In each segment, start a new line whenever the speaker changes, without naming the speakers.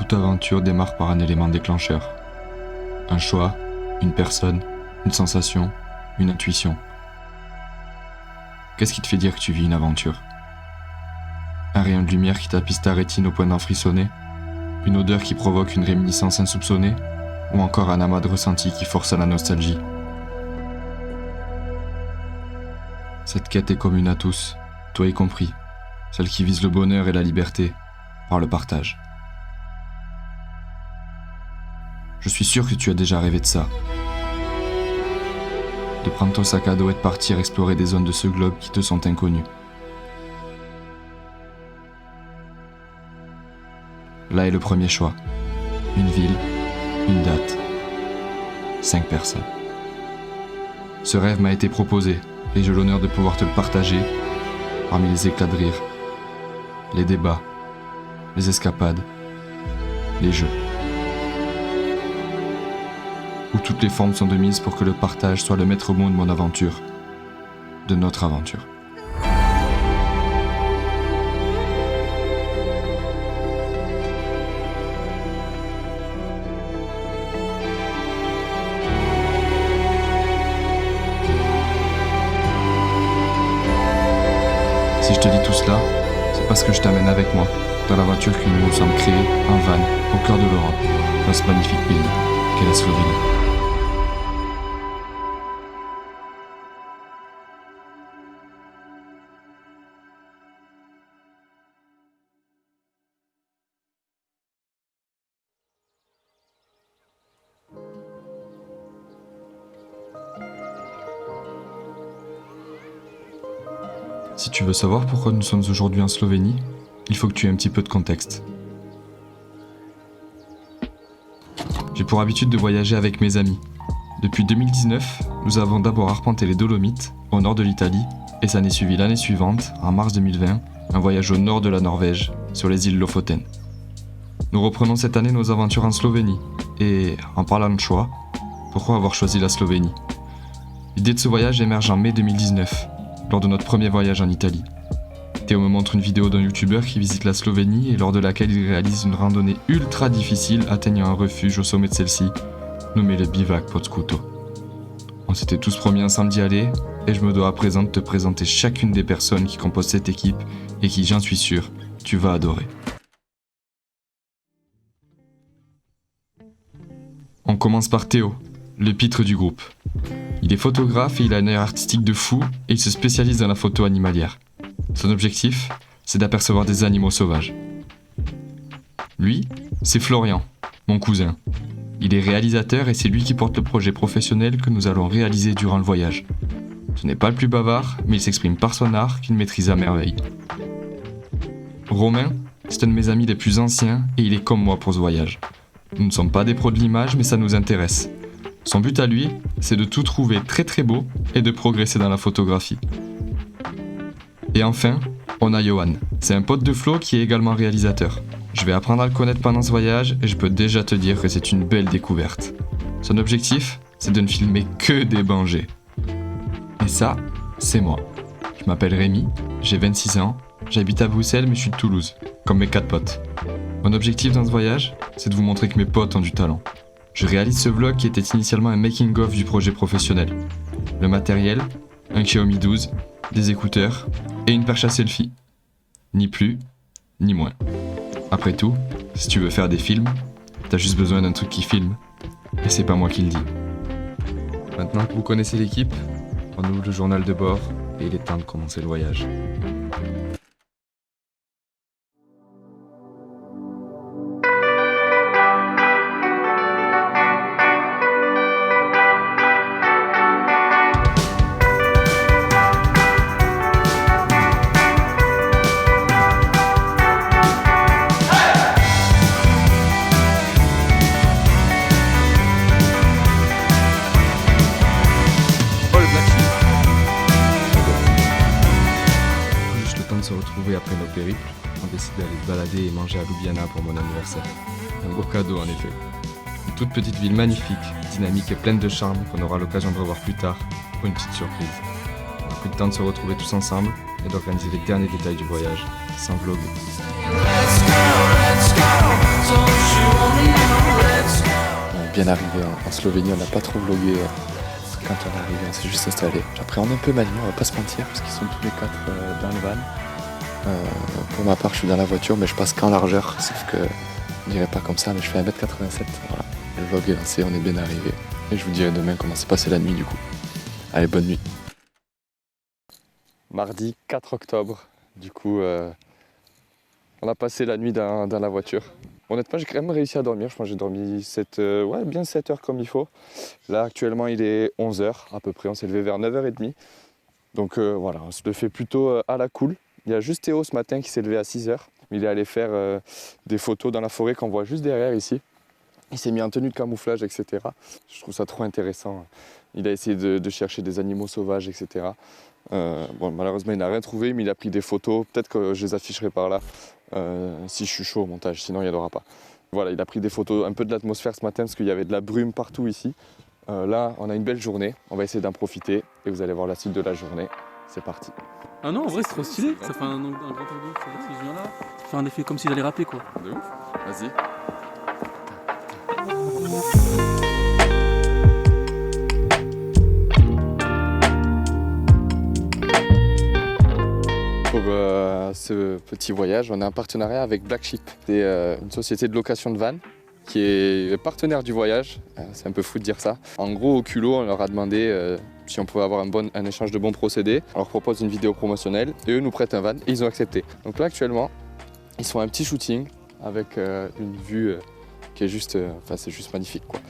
Toute aventure démarre par un élément déclencheur. Un choix, une personne, une sensation, une intuition. Qu'est-ce qui te fait dire que tu vis une aventure ? Un rayon de lumière qui tapisse ta rétine au point d'en frissonner ? Une odeur qui provoque une réminiscence insoupçonnée ? Ou encore un amas de ressentis qui force à la nostalgie ? Cette quête est commune à tous, toi y compris, celle qui vise le bonheur et la liberté, par le partage. Je suis sûr que tu as déjà rêvé de ça. De prendre ton sac à dos et de partir explorer des zones de ce globe qui te sont inconnues. Là est le premier choix. Une ville, une date, 5 personnes. Ce rêve m'a été proposé et j'ai l'honneur de pouvoir te le partager parmi les éclats de rire, les débats, les escapades, les jeux. Où toutes les formes sont de mise pour que le partage soit le maître mot de mon aventure, de notre aventure. Si je te dis tout cela, c'est parce que je t'amène avec moi dans l'aventure que nous nous sommes créés en van au cœur de l'Europe, dans ce magnifique pays qu'est la Slovénie. Si tu veux savoir pourquoi nous sommes aujourd'hui en Slovénie, il faut que tu aies un petit peu de contexte. J'ai pour habitude de voyager avec mes amis. Depuis 2019, nous avons d'abord arpenté les Dolomites, au nord de l'Italie, et ça n'est suivi l'année suivante, en mars 2020, un voyage au nord de la Norvège, sur les îles Lofoten. Nous reprenons cette année nos aventures en Slovénie, et en parlant de choix, pourquoi avoir choisi la Slovénie ? L'idée de ce voyage émerge en mai 2019, lors de notre premier voyage en Italie. Théo me montre une vidéo d'un youtubeur qui visite la Slovénie et lors de laquelle il réalise une randonnée ultra difficile atteignant un refuge au sommet de celle-ci, nommé le bivac Podscuto. On s'était tous promis ensemble d'y aller et je me dois à présent de te présenter chacune des personnes qui composent cette équipe et qui, j'en suis sûr, tu vas adorer. On commence par Théo, le pitre du groupe. Il est photographe et il a un œil artistique de fou et il se spécialise dans la photo animalière. Son objectif, c'est d'apercevoir des animaux sauvages. Lui, c'est Florian, mon cousin. Il est réalisateur et c'est lui qui porte le projet professionnel que nous allons réaliser durant le voyage. Ce n'est pas le plus bavard, mais il s'exprime par son art qu'il maîtrise à merveille. Romain, c'est un de mes amis les plus anciens et il est comme moi pour ce voyage. Nous ne sommes pas des pros de l'image, mais ça nous intéresse. Son but à lui, c'est de tout trouver très très beau et de progresser dans la photographie. Et enfin, on a Johan. C'est un pote de Flo qui est également réalisateur. Je vais apprendre à le connaître pendant ce voyage et je peux déjà te dire que c'est une belle découverte. Son objectif, c'est de ne filmer que des bangers. Et ça, c'est moi. Je m'appelle Rémi, j'ai 26 ans, j'habite à Bruxelles mais je suis de Toulouse, comme mes 4 potes. Mon objectif dans ce voyage, c'est de vous montrer que mes potes ont du talent. Je réalise ce vlog qui était initialement un making-of du projet professionnel. Le matériel, un Xiaomi 12, des écouteurs et une perche à selfie. Ni plus, ni moins. Après tout, si tu veux faire des films, t'as juste besoin d'un truc qui filme. Et c'est pas moi qui le dis. Maintenant que vous connaissez l'équipe, on ouvre le journal de bord et il est temps de commencer le voyage. Après nos périples, on décide d'aller se balader et manger à Ljubljana pour mon anniversaire. Un beau cadeau en effet. Une toute petite ville magnifique, dynamique et pleine de charme qu'on aura l'occasion de revoir plus tard pour une petite surprise. On a pris le temps de se retrouver tous ensemble et d'organiser les derniers détails du voyage, sans vlogger. Let's go,
On est bien arrivé en Slovénie, on n'a pas trop vlogué quand on est arrivé, on s'est juste installé. J'appréhende un peu Manu, on va pas se mentir, parce qu'ils sont tous les quatre dans le van. Pour ma part, je suis dans la voiture, mais je passe qu'en largeur, sauf que je dirais pas comme ça, mais je fais 1m87. Voilà. Le vlog est lancé, on est bien arrivé. Et je vous dirai demain comment s'est passée la nuit du coup. Allez, bonne nuit. Mardi 4 octobre, du coup, on a passé la nuit dans la voiture. Honnêtement, j'ai quand même réussi à dormir. Je pense que j'ai dormi bien 7 heures comme il faut. Là, actuellement, il est 11 h à peu près. On s'est levé vers 9h30. Donc voilà, on se le fait plutôt à la cool. Il y a juste Théo ce matin qui s'est levé à 6 h. Il est allé faire des photos dans la forêt qu'on voit juste derrière ici. Il s'est mis en tenue de camouflage, etc. Je trouve ça trop intéressant. Il a essayé de chercher des animaux sauvages, etc. Malheureusement, il n'a rien trouvé, mais il a pris des photos. Peut-être que je les afficherai par là si je suis chaud au montage, sinon il n'y en aura pas. Voilà, il a pris des photos un peu de l'atmosphère ce matin parce qu'il y avait de la brume partout ici. Là, on a une belle journée. On va essayer d'en profiter et vous allez voir la suite de la journée. C'est parti.
Ah non, en vrai, c'est trop stylé. Ça fait un grand tour de ouf. Si je viens là, ça fait un effet comme si j'allais rapper quoi.
De ouf. Vas-y. Pour ce petit voyage, on a un partenariat avec Black Sheep. C'est une société de location de van qui est partenaire du voyage. C'est un peu fou de dire ça. En gros, au culot, on leur a demandé si on pouvait avoir un échange de bons procédés. On leur propose une vidéo promotionnelle et eux nous prêtent un van et ils ont accepté. Donc là, actuellement, ils font un petit shooting avec une vue qui est juste, c'est juste magnifique, quoi.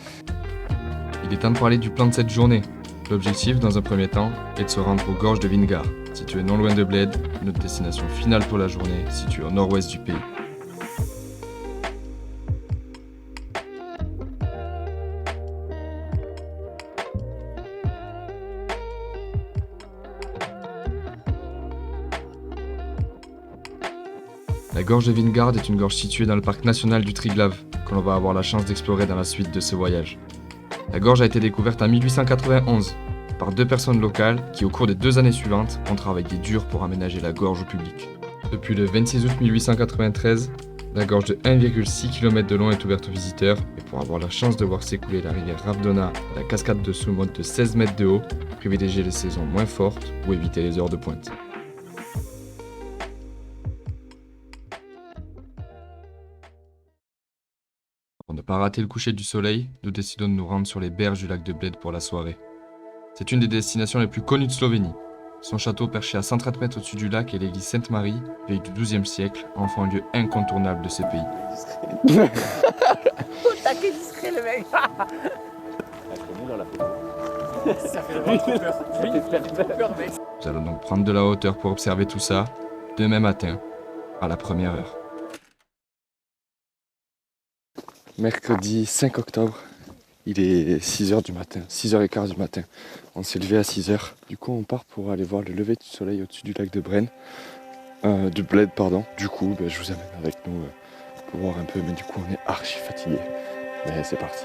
Il est temps de parler du plan de cette journée. L'objectif, dans un premier temps, est de se rendre aux gorges de Vingar, situées non loin de Bled, notre destination finale pour la journée, située au nord-ouest du pays. La gorge de Vingard est une gorge située dans le parc national du Triglav, que l'on va avoir la chance d'explorer dans la suite de ce voyage. La gorge a été découverte en 1891 par 2 personnes locales qui, au cours des 2 années suivantes, ont travaillé dur pour aménager la gorge au public. Depuis le 26 août 1893, la gorge de 1,6 km de long est ouverte aux visiteurs et pour avoir la chance de voir s'écouler la rivière Ravdona et la cascade de Soumont de 16 mètres de haut, privilégiez les saisons moins fortes ou évitez les heures de pointe. Pour ne pas rater le coucher du soleil, nous décidons de nous rendre sur les berges du lac de Bled pour la soirée. C'est une des destinations les plus connues de Slovénie. Son château perché à 130 mètres au-dessus du lac et l'église Sainte-Marie, vieille du XIIe siècle, en font un lieu incontournable de ces pays.
Taquet discret le mec. Ça fait vraiment trop peur. Oui, peur mec.
Nous allons donc prendre de la hauteur pour observer tout ça, demain matin, à la première heure.
Mercredi 5 octobre, il est 6h du matin, 6h15 du matin. On s'est levé à 6h. Du coup, on part pour aller voir le lever du soleil au-dessus du lac de Brenne. Du Bled, pardon. Du coup, je vous amène avec nous pour voir un peu, mais du coup, on est archi fatigué. Mais c'est parti.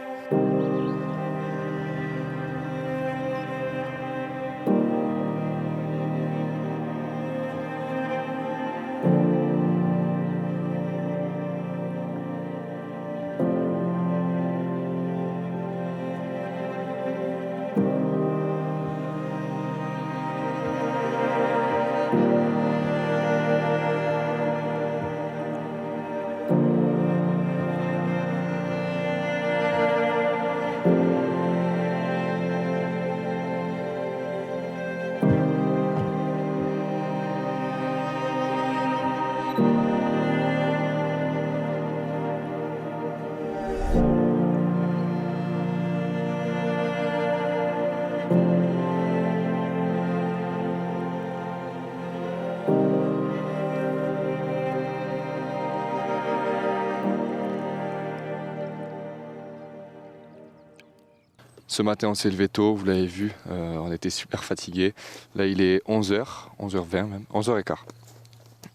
Ce matin, on s'est levé tôt, vous l'avez vu, on était super fatigués. Là, il est 11h, 11h20 même, 11h15.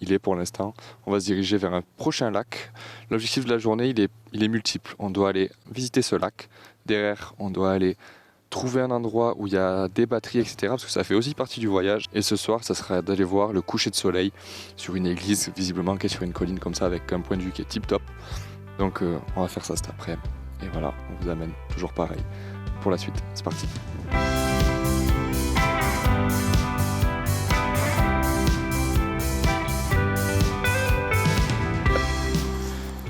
Il est pour l'instant, on va se diriger vers un prochain lac. L'objectif de la journée, il est multiple. On doit aller visiter ce lac. Derrière, on doit aller trouver un endroit où il y a des batteries, etc. Parce que ça fait aussi partie du voyage. Et ce soir, ça sera d'aller voir le coucher de soleil sur une église, visiblement qui est sur une colline comme ça, avec un point de vue qui est tip top. Donc on va faire ça cet après. Et voilà, on vous amène toujours pareil pour la suite. C'est parti.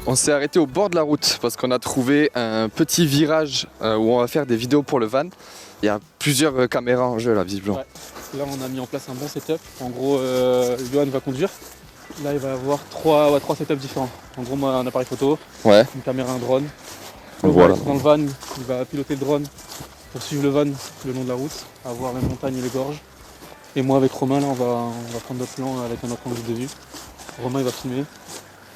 On s'est arrêté au bord de la route parce qu'on a trouvé un petit virage où on va faire des vidéos pour le van. Il y a plusieurs caméras en jeu là, visiblement.
Ouais. Là, on a mis en place un bon setup. En gros, Johan va conduire. Là, il va avoir trois setups différents. En gros, moi, un appareil photo,
Ouais,
une caméra, un drone.
voilà.
Dans le van, il va piloter le drone pour suivre le van le long de la route, à voir les montagnes et les gorges. Et moi, avec Romain, là, on va prendre notre plan avec un autre angle de vue. Romain, il va filmer.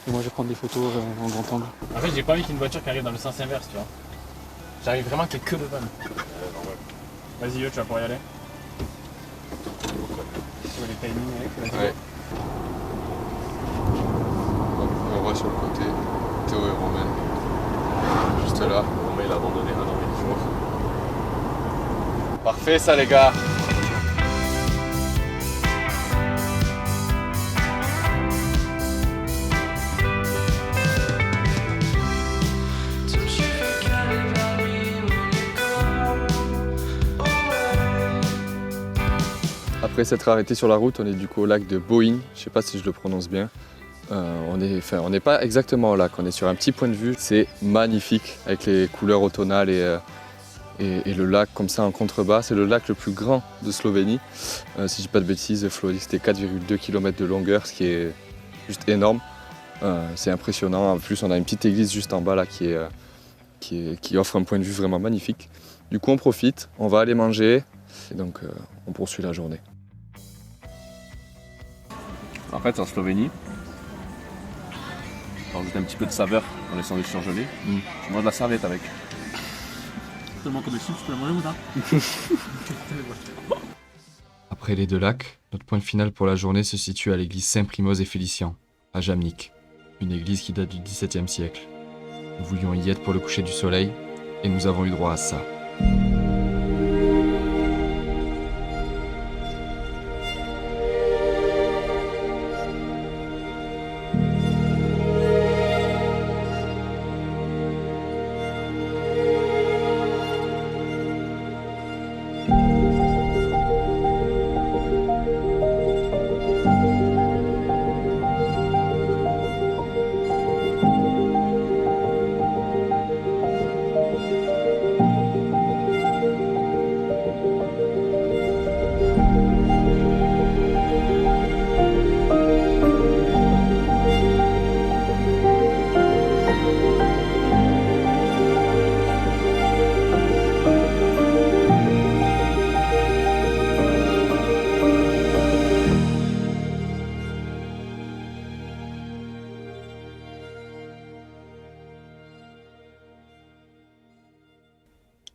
Et moi, je vais prendre des photos en grand angle.
En fait, j'ai pas envie qu'il y ait une voiture qui arrive dans le sens inverse, tu vois. J'arrive vraiment qu'il y ait que le van. Vas-y, Yo, tu vas pouvoir y aller. Sur les timings, mec. Vas-y.
Ouais. Donc, on voit sur le côté Théo et Romain. Juste là.
Romain il a abandonné un an et 10 jours.
Parfait ça les gars. Après s'être arrêté sur la route, on est du coup au lac de Bohing, je sais pas si je le prononce bien. On n'est pas exactement au lac, on est sur un petit point de vue, c'est magnifique avec les couleurs automnales et le lac comme ça en contrebas. C'est le lac le plus grand de Slovénie, si je dis pas de bêtises. Flo dit que c'était 4,2 km de longueur, ce qui est juste énorme. C'est impressionnant, en plus on a une petite église juste en bas là qui offre un point de vue vraiment magnifique. Du coup on profite, on va aller manger et donc on poursuit la journée.
En fait, en Slovénie, on rajoute un petit peu de saveur dans les sandwichs surgelés. Tu manges la serviette avec.
Tellement comme ici, tu peux la manger ou pas?
Après les deux lacs, notre point final pour la journée se situe à l'église Saint-Primoz et Félician, à Jamnik, une église qui date du XVIIe siècle. Nous voulions y être pour le coucher du soleil, et nous avons eu droit à ça.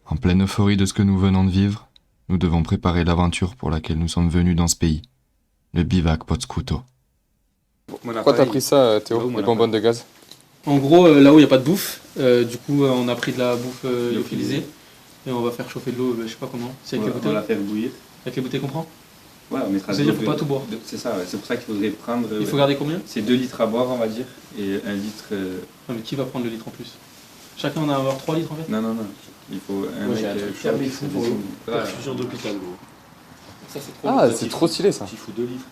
En pleine euphorie de ce que nous venons de vivre, nous devons préparer l'aventure pour laquelle nous sommes venus dans ce pays, le bivac Potskuto.
Pourquoi t'as pris ça Théo, les bonbonnes de gaz?
En gros, là où il n'y a pas de bouffe, du coup, on a pris de la bouffe lyophilisée. Et on va faire chauffer de l'eau, je sais pas comment. C'est avec les bouteilles.
On va la faire bouillir.
Avec les bouteilles qu'on prend.
Ouais, on mettra.
C'est-à-dire qu'il faut pas tout boire.
C'est ça, ouais. C'est pour ça qu'il faudrait prendre.
Il faut garder combien?
C'est 2 litres à boire, on va dire, et 1 litre.
Non, mais qui va prendre le litre en plus? Chacun en a avoir 3 litres en fait?
Non, non, non. Il faut un
Moi,
mec.
j'ai un truc fermé fou pour l'eau.
Perfusion d'hôpital, gros.
Ça, c'est trop.
Ah, c'est trop stylé ça.
Il faut 2 litres.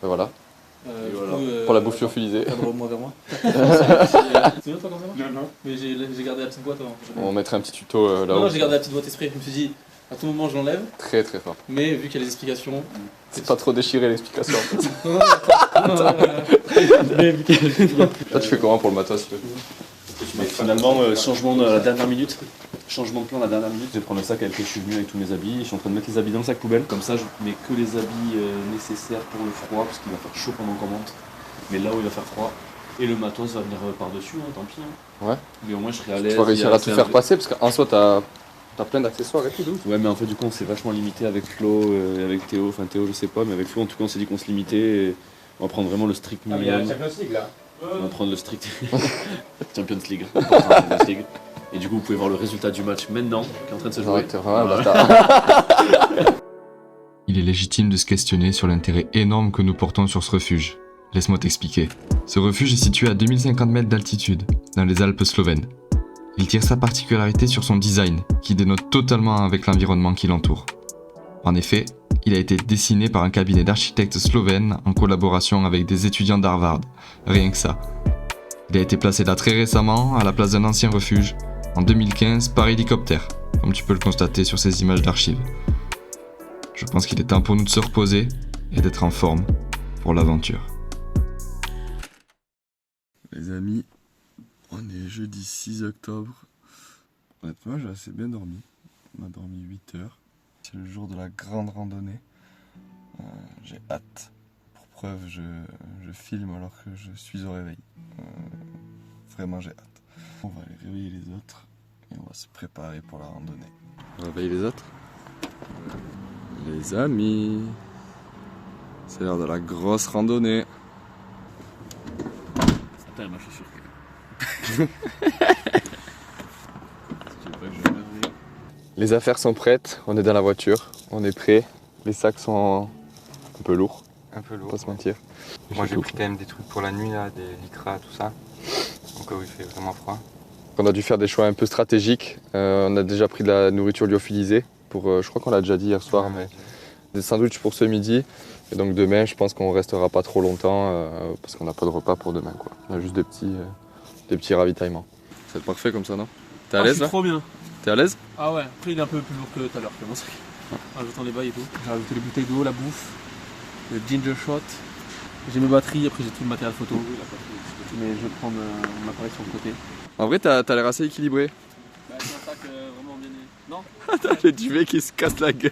Ben voilà,
Du
voilà.
coup,
pour la bouffe lyophilisée.
cadre-moi vers moi. C'est bien toi comme ça marche?
Non, non.
Mais j'ai gardé la petite boîte avant.
On mettrait un petit tuto
Non,
là-haut.
non, j'ai gardé la petite boîte esprit. Je me suis dit, à tout moment je l'enlève,
Très très fort.
mais vu qu'il y a les explications.
C'est pas trop déchiré l'explication.
Non, non, non, non, mais vu qu'il y a les-
Là tu fais comment pour le matos?
Mais finalement, changement de la dernière minute. Changement de plan à la dernière minute. Je vais prendre le sac avec lequel je suis venu avec tous mes habits. Je suis en train de mettre les habits dans le sac poubelle. Comme ça, je mets que les habits nécessaires pour le froid, parce qu'il va faire chaud pendant qu'on monte. Mais là où il va faire froid. Et le matos va venir par-dessus, hein, tant pis. Hein.
Ouais.
Mais au moins, je serai à l'aise.
Tu vas réussir
il y a
à tout faire passer parce qu'en soi t'as plein d'accessoires et tout.
Ouais, mais en fait, du coup, on s'est vachement limité avec Flo et avec Théo. Enfin, Théo, je sais pas, mais avec Flo, en tout cas, on s'est dit qu'on se limitait. Et on va prendre vraiment le strict
Ah, mais il y a la
minimum.
Champions League là.
On va prendre le strict Champions League. Champions League. Et du coup, vous pouvez voir le résultat du match maintenant, qui est en train de se jouer.
Ouais, t'es vraiment un bâtard.
Il est légitime de se questionner sur l'intérêt énorme que nous portons sur ce refuge. Laisse-moi t'expliquer. Ce refuge est situé à 2050 mètres d'altitude, dans les Alpes slovènes. Il tire sa particularité sur son design, qui dénote totalement avec l'environnement qui l'entoure. En effet, il a été dessiné par un cabinet d'architectes slovènes en collaboration avec des étudiants d'Harvard. Rien que ça. Il a été placé là très récemment, à la place d'un ancien refuge, en 2015 par hélicoptère, comme tu peux le constater sur ces images d'archives. Je pense qu'il est temps pour nous de se reposer et d'être en forme pour l'aventure.
Les amis, on est jeudi 6 octobre. Honnêtement, j'ai assez bien dormi. On a dormi 8 heures. C'est le jour de la grande randonnée. J'ai hâte. Pour preuve, je filme alors que je suis au réveil. Vraiment, j'ai hâte. On va aller réveiller les autres et on va se préparer pour la randonnée. On va réveiller les autres. Les amis, c'est l'heure de la grosse randonnée.
Putain, ma chaussure.
Les affaires sont prêtes, on est dans la voiture, on est prêt. Les sacs sont un peu lourds,
Un peu lourd.
faut pas se mentir.
Moi j'ai pris quand même des trucs pour la nuit là, des lycras, tout ça. Donc il fait vraiment froid.
On a dû faire des choix un peu stratégiques. On a déjà pris de la nourriture lyophilisée. Je crois qu'on l'a déjà dit hier soir, mais des sandwichs pour ce midi. Et donc demain, je pense qu'on restera pas trop longtemps parce qu'on n'a pas de repas pour demain, quoi. On a juste des petits ravitaillements. C'est parfait comme ça, non? T'es à l'aise là?
Trop bien.
T'es à l'aise?
Ah ouais, après il est un peu plus lourd que tout à l'heure, que mon sac. En rajoutant des bails et tout. J'ai rajouté les bouteilles d'eau, la bouffe, le ginger shot. J'ai mes batteries, après j'ai tout le matériel photo. Mais je vais prendre mon appareil sur le côté.
En vrai, t'as l'air assez équilibré.
Bah, c'est un sac vraiment bien. Non?
Le duvet qui se casse la gueule.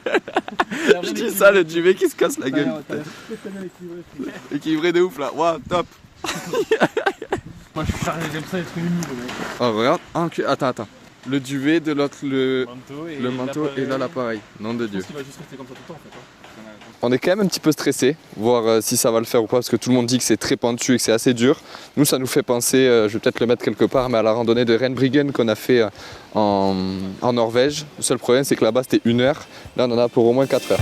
Je dis ça, le duvet qui se casse la gueule.
T'as l'air très bien équilibré.
Équilibré de ouf là. Waouh, top.
Moi je suis chargé, j'aime ça être uni le mec.
Oh, regarde. Ah, ok, attends. Le duvet de l'autre, le manteau et là l'appareil. Nom de
Je
Dieu.
pense qu'il va juste rester comme ça tout le temps en fait.
On est quand même un petit peu stressé, voir si ça va le faire ou pas, parce que tout le monde dit que c'est très pentu et que c'est assez dur. Nous, ça nous fait penser, je vais peut-être le mettre quelque part, mais à la randonnée de Renbriggen qu'on a fait en Norvège. Le seul problème, c'est que là-bas, c'était 1 heure. Là, on en a pour au moins 4 heures.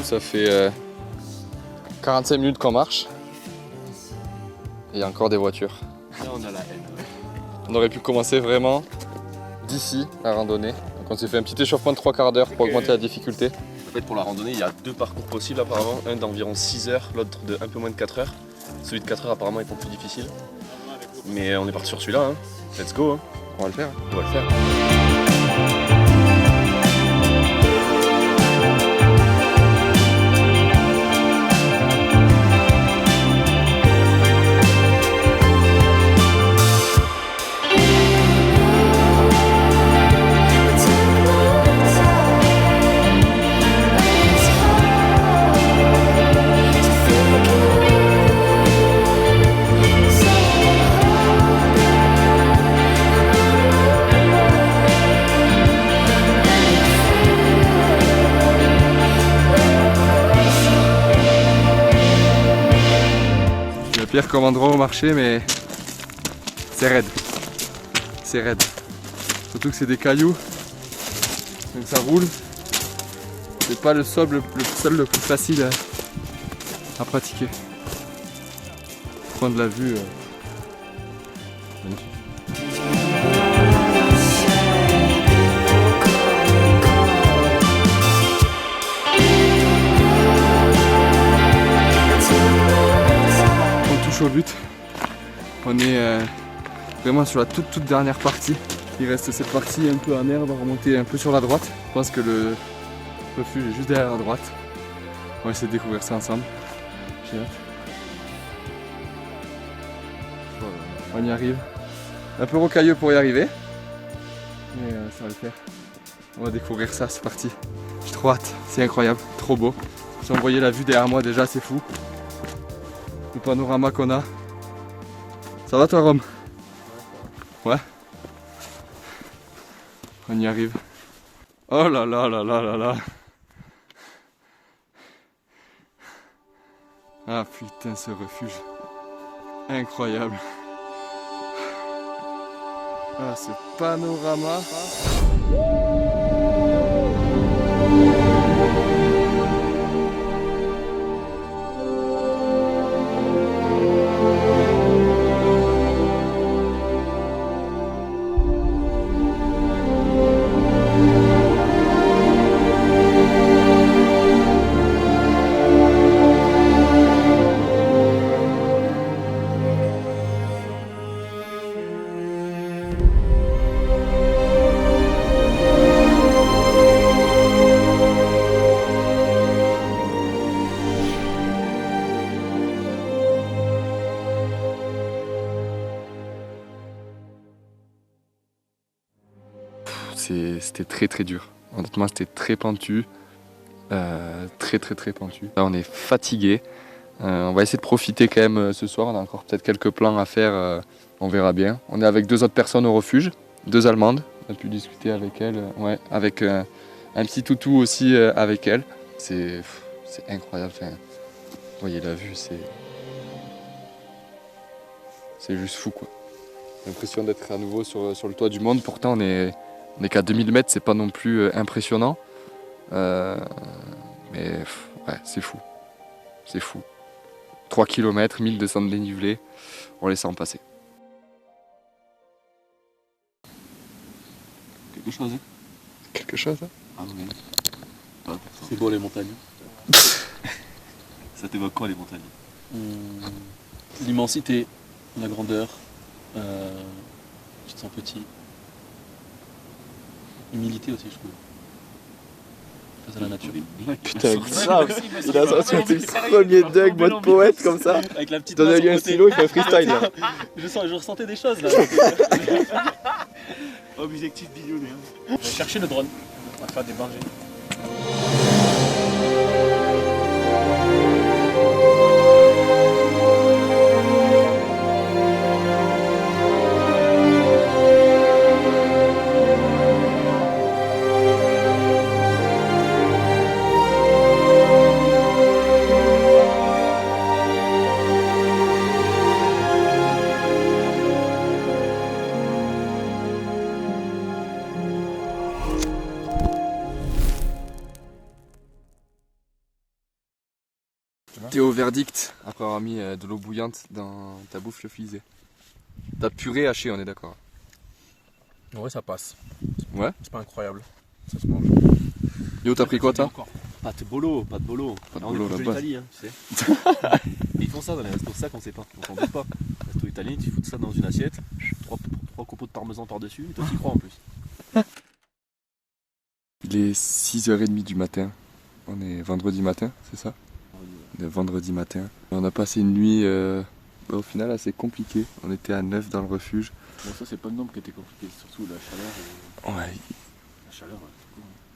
Ça fait 45 minutes qu'on marche. Et il y a encore des voitures.
Là, on a la haine.
On aurait pu commencer vraiment d'ici la randonnée. Donc on s'est fait un petit échauffement de 3/4 d'heure pour augmenter la difficulté.
En fait, pour la randonnée, il y a 2 parcours possibles apparemment. Un d'environ 6 heures, l'autre de un peu moins de 4 heures. Celui de 4 heures apparemment étant plus difficile. Mais on est parti sur celui-là. Hein. Let's go. Hein.
On va le faire.
On va le faire.
Pire comme endroit au marché, mais c'est raide. C'est raide. Surtout que c'est des cailloux, donc ça roule. C'est pas le sol le plus facile à pratiquer. Prendre la vue. Magnifique. Au but. On est vraiment sur la toute dernière partie. Il reste cette partie un peu en air, on va remonter un peu sur la droite. Je pense que le refuge est juste derrière à droite. On va essayer de découvrir ça ensemble. J'ai hâte. On y arrive. Un peu rocailleux pour y arriver. Mais ça va le faire. On va découvrir ça, c'est parti. J'ai trop hâte, c'est incroyable, trop beau. Si on voyait la vue derrière moi déjà, c'est fou. Le panorama qu'on a. Ça va toi Rome? Ouais. On y arrive. Oh là là là là là là. Ah putain ce refuge. Incroyable. Ah, ce panorama. C'était très très dur. Honnêtement, c'était très pentu. Très pentu. Là, on est fatigué. On va essayer de profiter quand même ce soir. On a encore peut-être quelques plans à faire. On verra bien. On est avec 2 autres personnes au refuge. 2 Allemandes. On a pu discuter avec elles. Ouais, avec un petit toutou aussi avec elles. C'est incroyable. Enfin, vous voyez la vue, c'est juste fou quoi. L'impression d'être à nouveau sur le toit du monde. Pourtant, on est qu'à 2000 mètres, c'est pas non plus impressionnant. Mais ouais, c'est fou. C'est fou. 3 km, 1200 de dénivelé, on les sent passer.
Quelque chose, hein?
Quelque chose hein?
Ah oui. C'est beau les montagnes. Ça t'évoque quoi les montagnes? L'immensité, la grandeur, tu te sens petit. Humilité aussi je trouve. Face à la nature.
Putain, grave. Il a sorti le premier Doug mode poète comme ça.
Avec la petite
Donne-lui un stylo, il fait un freestyle là.
Je ressentais des choses là. Objectif billionnaire.
Je vais chercher le drone. On va faire des bungées.
T'es au verdict après avoir mis de l'eau bouillante dans ta bouffe lyophilisée. Ta purée hachée, on est d'accord.
Ouais, ça passe.
Ouais.
C'est pas incroyable. Ça se mange.
Yo, t'as pris quoi toi?
Pas de bolo.
Pas de
Là, on
bolo
est proche de
là-bas.
l'Italie, hein, tu sais. Et ils font ça dans les restos sacs, on sait pas. On s'en doute pas. Resto italien, tu fous ça dans une assiette, 3 copeaux de parmesan par-dessus, et toi tu y crois en plus.
Il est 6h30 du matin. On est vendredi matin, c'est ça? On est vendredi matin. On a passé une nuit au final assez compliquée. On était à 9 dans le refuge.
Bon, ça c'est pas le nombre qui était compliqué, surtout la chaleur.
Ouais,
La chaleur,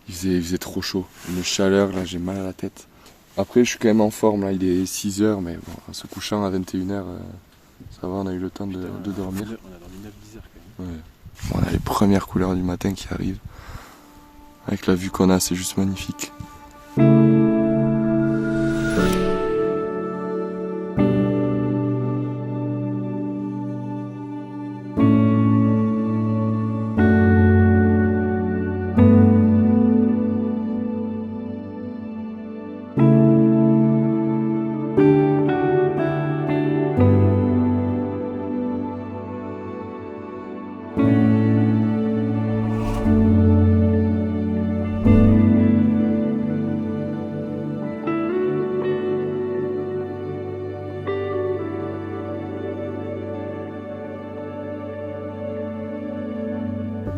il faisait trop chaud. Une chaleur, là j'ai mal à la tête. Après je suis quand même en forme, là il est 6h, mais bon, en se couchant à 21h, ça va, on a eu le temps de dormir.
On a dormi 9-10 heures quand même.
Ouais. On a les premières couleurs du matin qui arrivent. Avec la vue qu'on a, c'est juste magnifique.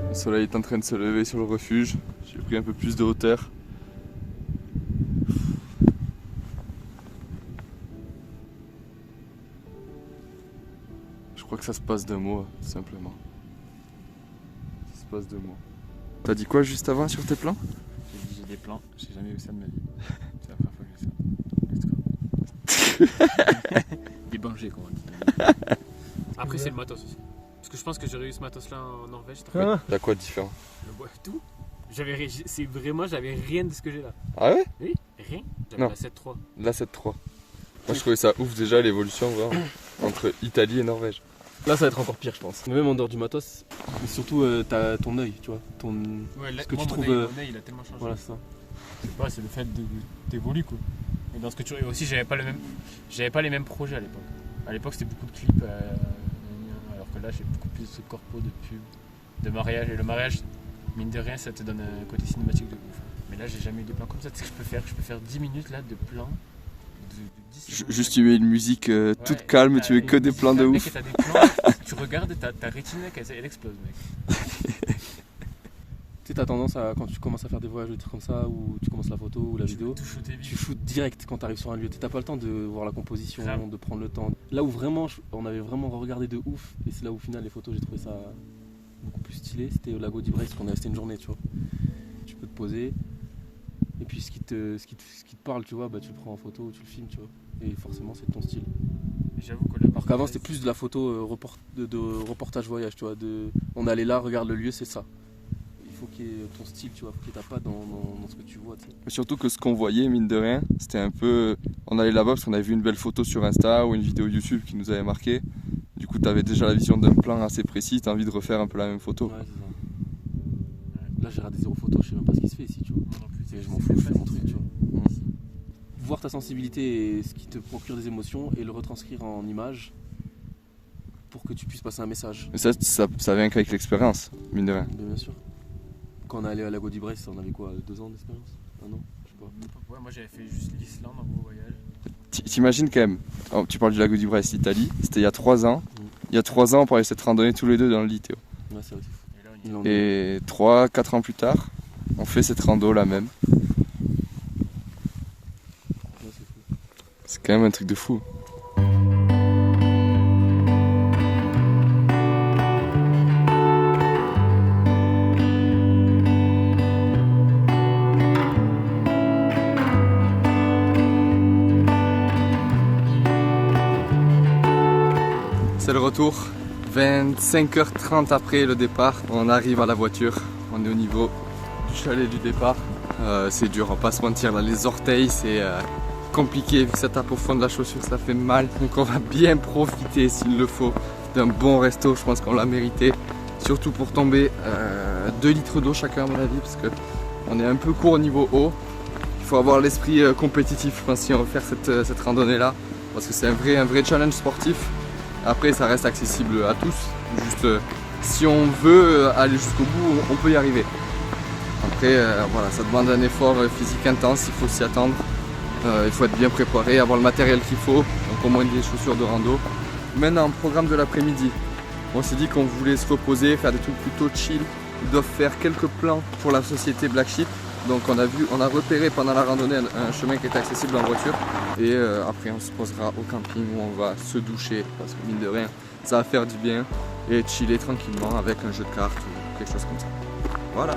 Le soleil est en train de se lever sur le refuge. J'ai pris un peu plus de hauteur. Je crois que ça se passe d'un mot, tout simplement. Ça se passe d'un mot. T'as dit quoi juste avant sur tes plans?
J'ai des plans, j'ai jamais vu ça de ma vie. C'est la première fois que je fais ça. Des bungées, comment on dit. Après, c'est le matos aussi. Parce que je pense que j'aurais eu ce matos là en Norvège.
T'as quoi de différent?
Le bois, tout. J'avais rien de ce que j'ai là.
Ah ouais?
Oui, rien. J'avais
Non.
la 7.3.
Là 7.3. Moi je trouvais ça ouf déjà l'évolution vraiment, entre Italie et Norvège.
Là, ça va être encore pire, je pense. Mais même en dehors du matos, mais surtout, t'as ton œil, tu vois.
Ouais,
Ce que
moi,
tu
mon
trouves,
œil, il a tellement changé.
Voilà, c'est ça.
C'est pas, c'est le fait de t'évoluer quoi. Et dans ce que tu et aussi j'avais pas les mêmes projets à l'époque. À l'époque c'était beaucoup de clips, alors que là j'ai beaucoup plus de corpo, de pub, de mariage. Et le mariage, mine de rien, ça te donne un côté cinématique de ouf. Mais là j'ai jamais eu des plans comme ça. Tu sais que je peux faire 10 minutes là de plans. De 10 secondes.
Juste tu mets une musique toute calme, tu mets que des plans de
mec,
ouf.
T'as des plans, tu regardes ta rétine mec, elle explose mec.
Tu sais, t'as tendance à, quand tu commences à faire des voyages, des trucs comme ça, ou tu commences la photo ou la vidéo,
Tout shooter
tu
vite.
shootes direct quand t'arrives sur un lieu. T'as pas le temps de voir la composition,
Grave.
de prendre le temps. Là où vraiment, on avait vraiment regardé de ouf, et c'est là où au final les photos, j'ai trouvé ça beaucoup plus stylé, c'était au lago d'Ibrest, qu'on est resté une journée, tu vois. Tu peux te poser, et puis ce qui te parle, tu vois, bah, tu le prends en photo ou tu le filmes, tu vois. Et forcément, c'est ton style.
Et j'avoue que là,
Alors qu'avant, c'était plus de la photo de reportage voyage, tu vois. On allait là, regarde le lieu, c'est ça. Il faut qu'il y ait ton style, tu vois, faut qu'il y ait ta patte dans ce que tu vois, tu sais.
Mais surtout que ce qu'on voyait, mine de rien, c'était un peu... On allait là-bas parce qu'on avait vu une belle photo sur Insta ou une vidéo YouTube qui nous avait marqué. Du coup, t'avais déjà la vision d'un plan assez précis, t'as envie de refaire un peu la même photo.
Ouais, c'est ça. Là, j'ai regardé zéro photo, je sais même pas ce qui se fait ici, tu vois.
Moi non plus,
Et je m'en fous, je fais mon truc, tu vois. Voir ta sensibilité et ce qui te procure des émotions et le retranscrire en images pour que tu puisses passer un message.
Mais ça vient qu'avec l'expérience, mine de rien.
Mais bien sûr. Quand on est allé à Lago d'Ibrest, on avait quoi, 2 ans d'expérience? 1 an? Je sais pas.
Ouais, moi j'avais fait juste l'Islande en gros voyage.
T'imagines quand même, tu parles du lago d'Ibrest, Italie, c'était il y a 3 ans. Il y a 3 ans, on parlait de cette randonnée tous les deux dans le lit, Théo.
Ouais, c'est vrai, c'est fou.
Et là, on y
Et on-
Et 3-4 ans plus tard, on fait cette rando la même.
Ouais, c'est fou.
C'est quand même un truc de fou. C'est le retour, 25h30 après le départ, on arrive à la voiture, on est au niveau du chalet du départ. C'est dur, on va pas se mentir, là les orteils c'est compliqué vu que ça tape au fond de la chaussure, ça fait mal. Donc on va bien profiter s'il le faut d'un bon resto, je pense qu'on l'a mérité. Surtout pour tomber 2 litres d'eau chacun à mon avis parce que on est un peu court au niveau eau. Il faut avoir l'esprit compétitif je pense si on veut faire cette randonnée là parce que c'est un vrai challenge sportif. Après ça reste accessible à tous, juste si on veut aller jusqu'au bout on peut y arriver. Après voilà, ça demande un effort physique intense, il faut s'y attendre, il faut être bien préparé, avoir le matériel qu'il faut, donc au moins des chaussures de rando. Maintenant programme de l'après-midi, on s'est dit qu'on voulait se reposer, faire des trucs plutôt chill. Ils doivent faire quelques plans pour la société Black Sheep. Donc on a repéré pendant la randonnée un chemin qui était accessible en voiture. Et après on se posera au camping où on va se doucher parce que mine de rien ça va faire du bien. Et chiller tranquillement avec un jeu de cartes ou quelque chose comme ça. Voilà.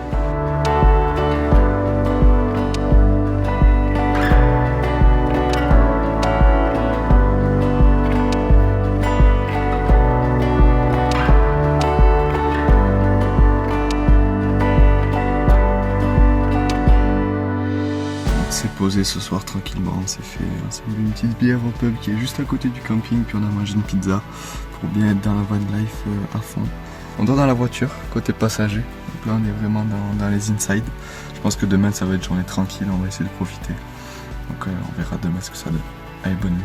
Posé ce soir tranquillement, on s'est bu une petite bière au pub qui est juste à côté du camping, puis on a mangé une pizza pour bien être dans la van life à fond. On dort dans la voiture, côté passager, donc là on est vraiment dans les inside. Je pense que demain ça va être journée tranquille, on va essayer de profiter. Donc on verra demain ce que ça donne. Allez, bonne nuit.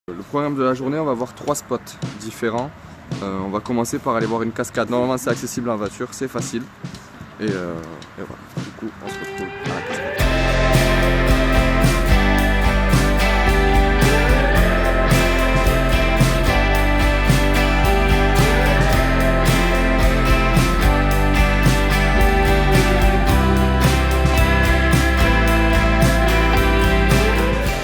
Le programme de la journée, on va voir 3 spots différents. On va commencer par aller voir une cascade. Normalement c'est accessible en voiture, c'est facile. Et voilà, du coup on se retrouve à la cascade.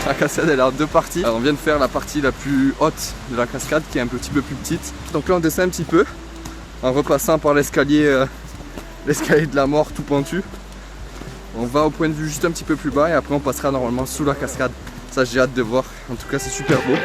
La cascade elle est en 2 parties. Alors, on vient de faire la partie la plus haute de la cascade qui est un petit peu plus petite. Donc là on descend un petit peu en repassant par l'escalier de la mort tout pentu. On va au point de vue juste un petit peu plus bas et après on passera normalement sous la cascade. Ça j'ai hâte de voir. En tout cas c'est super beau.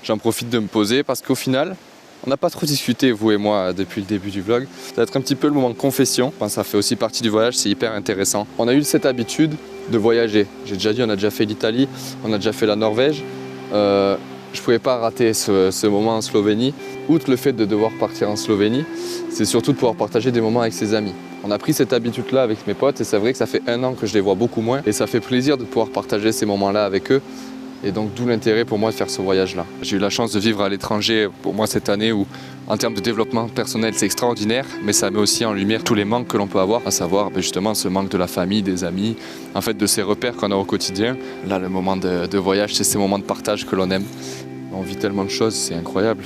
j'en profite de me poser parce qu'au final, on n'a pas trop discuté, vous et moi, depuis le début du vlog. Ça va être un petit peu le moment de confession. Enfin, ça fait aussi partie du voyage, c'est hyper intéressant. On a eu cette habitude de voyager. J'ai déjà dit, on a déjà fait l'Italie, on a déjà fait la Norvège. Je ne pouvais pas rater ce moment en Slovénie. Outre le fait de devoir partir en Slovénie, c'est surtout de pouvoir partager des moments avec ses amis. On a pris cette habitude-là avec mes potes et c'est vrai que ça fait 1 an que je les vois beaucoup moins. Et ça fait plaisir de pouvoir partager ces moments-là avec eux. Et donc d'où l'intérêt pour moi de faire ce voyage-là. J'ai eu la chance de vivre à l'étranger pour moi cette année où en termes de développement personnel c'est extraordinaire, mais ça met aussi en lumière tous les manques que l'on peut avoir, à savoir justement ce manque de la famille, des amis, en fait de ces repères qu'on a au quotidien. Là le moment de voyage, c'est ces moments de partage que l'on aime. On vit tellement de choses, c'est incroyable.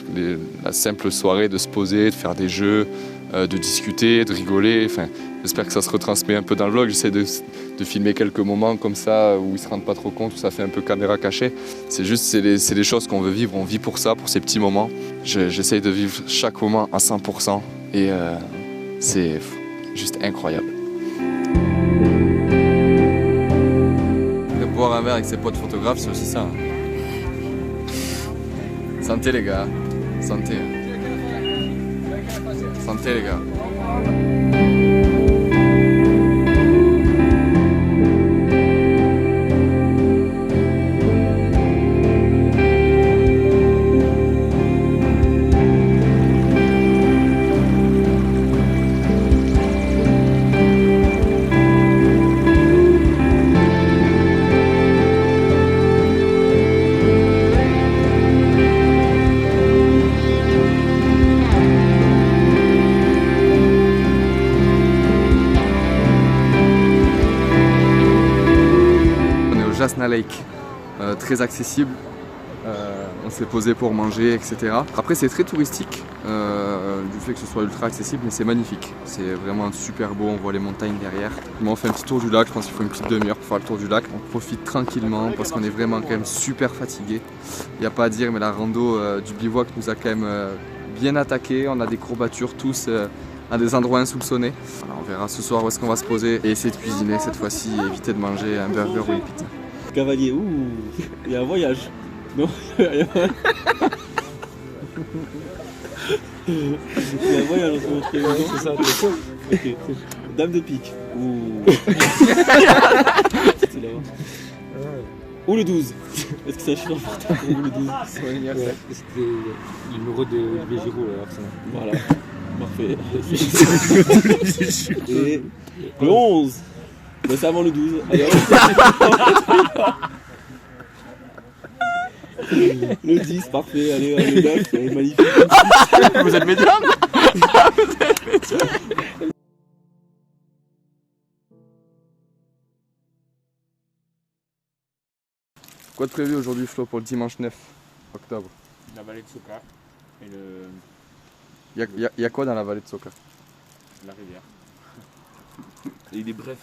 La simple soirée de se poser, de faire des jeux, de discuter, de rigoler. Enfin, j'espère que ça se retransmet un peu dans le vlog. J'essaie de filmer quelques moments comme ça où ils ne se rendent pas trop compte, où ça fait un peu caméra cachée. C'est juste, c'est les choses qu'on veut vivre. On vit pour ça, pour ces petits moments. J'essaie de vivre chaque moment à 100% et c'est juste incroyable. De boire un verre avec ses potes photographes, c'est aussi ça. Santé les gars, santé. Santé les gars. Jasna Lake, très accessible, on s'est posé pour manger, etc. Après c'est très touristique, du fait que ce soit ultra accessible, mais c'est magnifique. C'est vraiment super beau, on voit les montagnes derrière. On fait un petit tour du lac, je pense qu'il faut une petite demi-heure pour faire le tour du lac. On profite tranquillement parce qu'on est vraiment quand même super fatigué. Il n'y a pas à dire, mais la rando du bivouac nous a quand même bien attaqué. On a des courbatures tous à des endroits insoupçonnés. Voilà, on verra ce soir où est-ce qu'on va se poser et essayer de cuisiner cette fois-ci et éviter de manger un burger ou une pizza.
Cavalier, ouh, il y a un voyage. Non, il y a un voyage entre votre émission. C'est ça, c'est ça. Ok. Dame de pique. Ouh. C'est là-bas. Ou le 12. Est-ce que c'est un chiffre important pour vous le 12?
Ouais, c'était le numéro de Olivier Giroud à Arsenal.
Voilà. Parfait. Et le 11. Mais c'est avant le 12. Allez, le 10, parfait. Allez, le 9, magnifique.
Vous êtes médium. Quoi de prévu aujourd'hui, Flo, pour le dimanche 9 octobre?
La vallée de Soka et le...
Il y a quoi dans la vallée de Soka?
la rivière.
Et il est bref.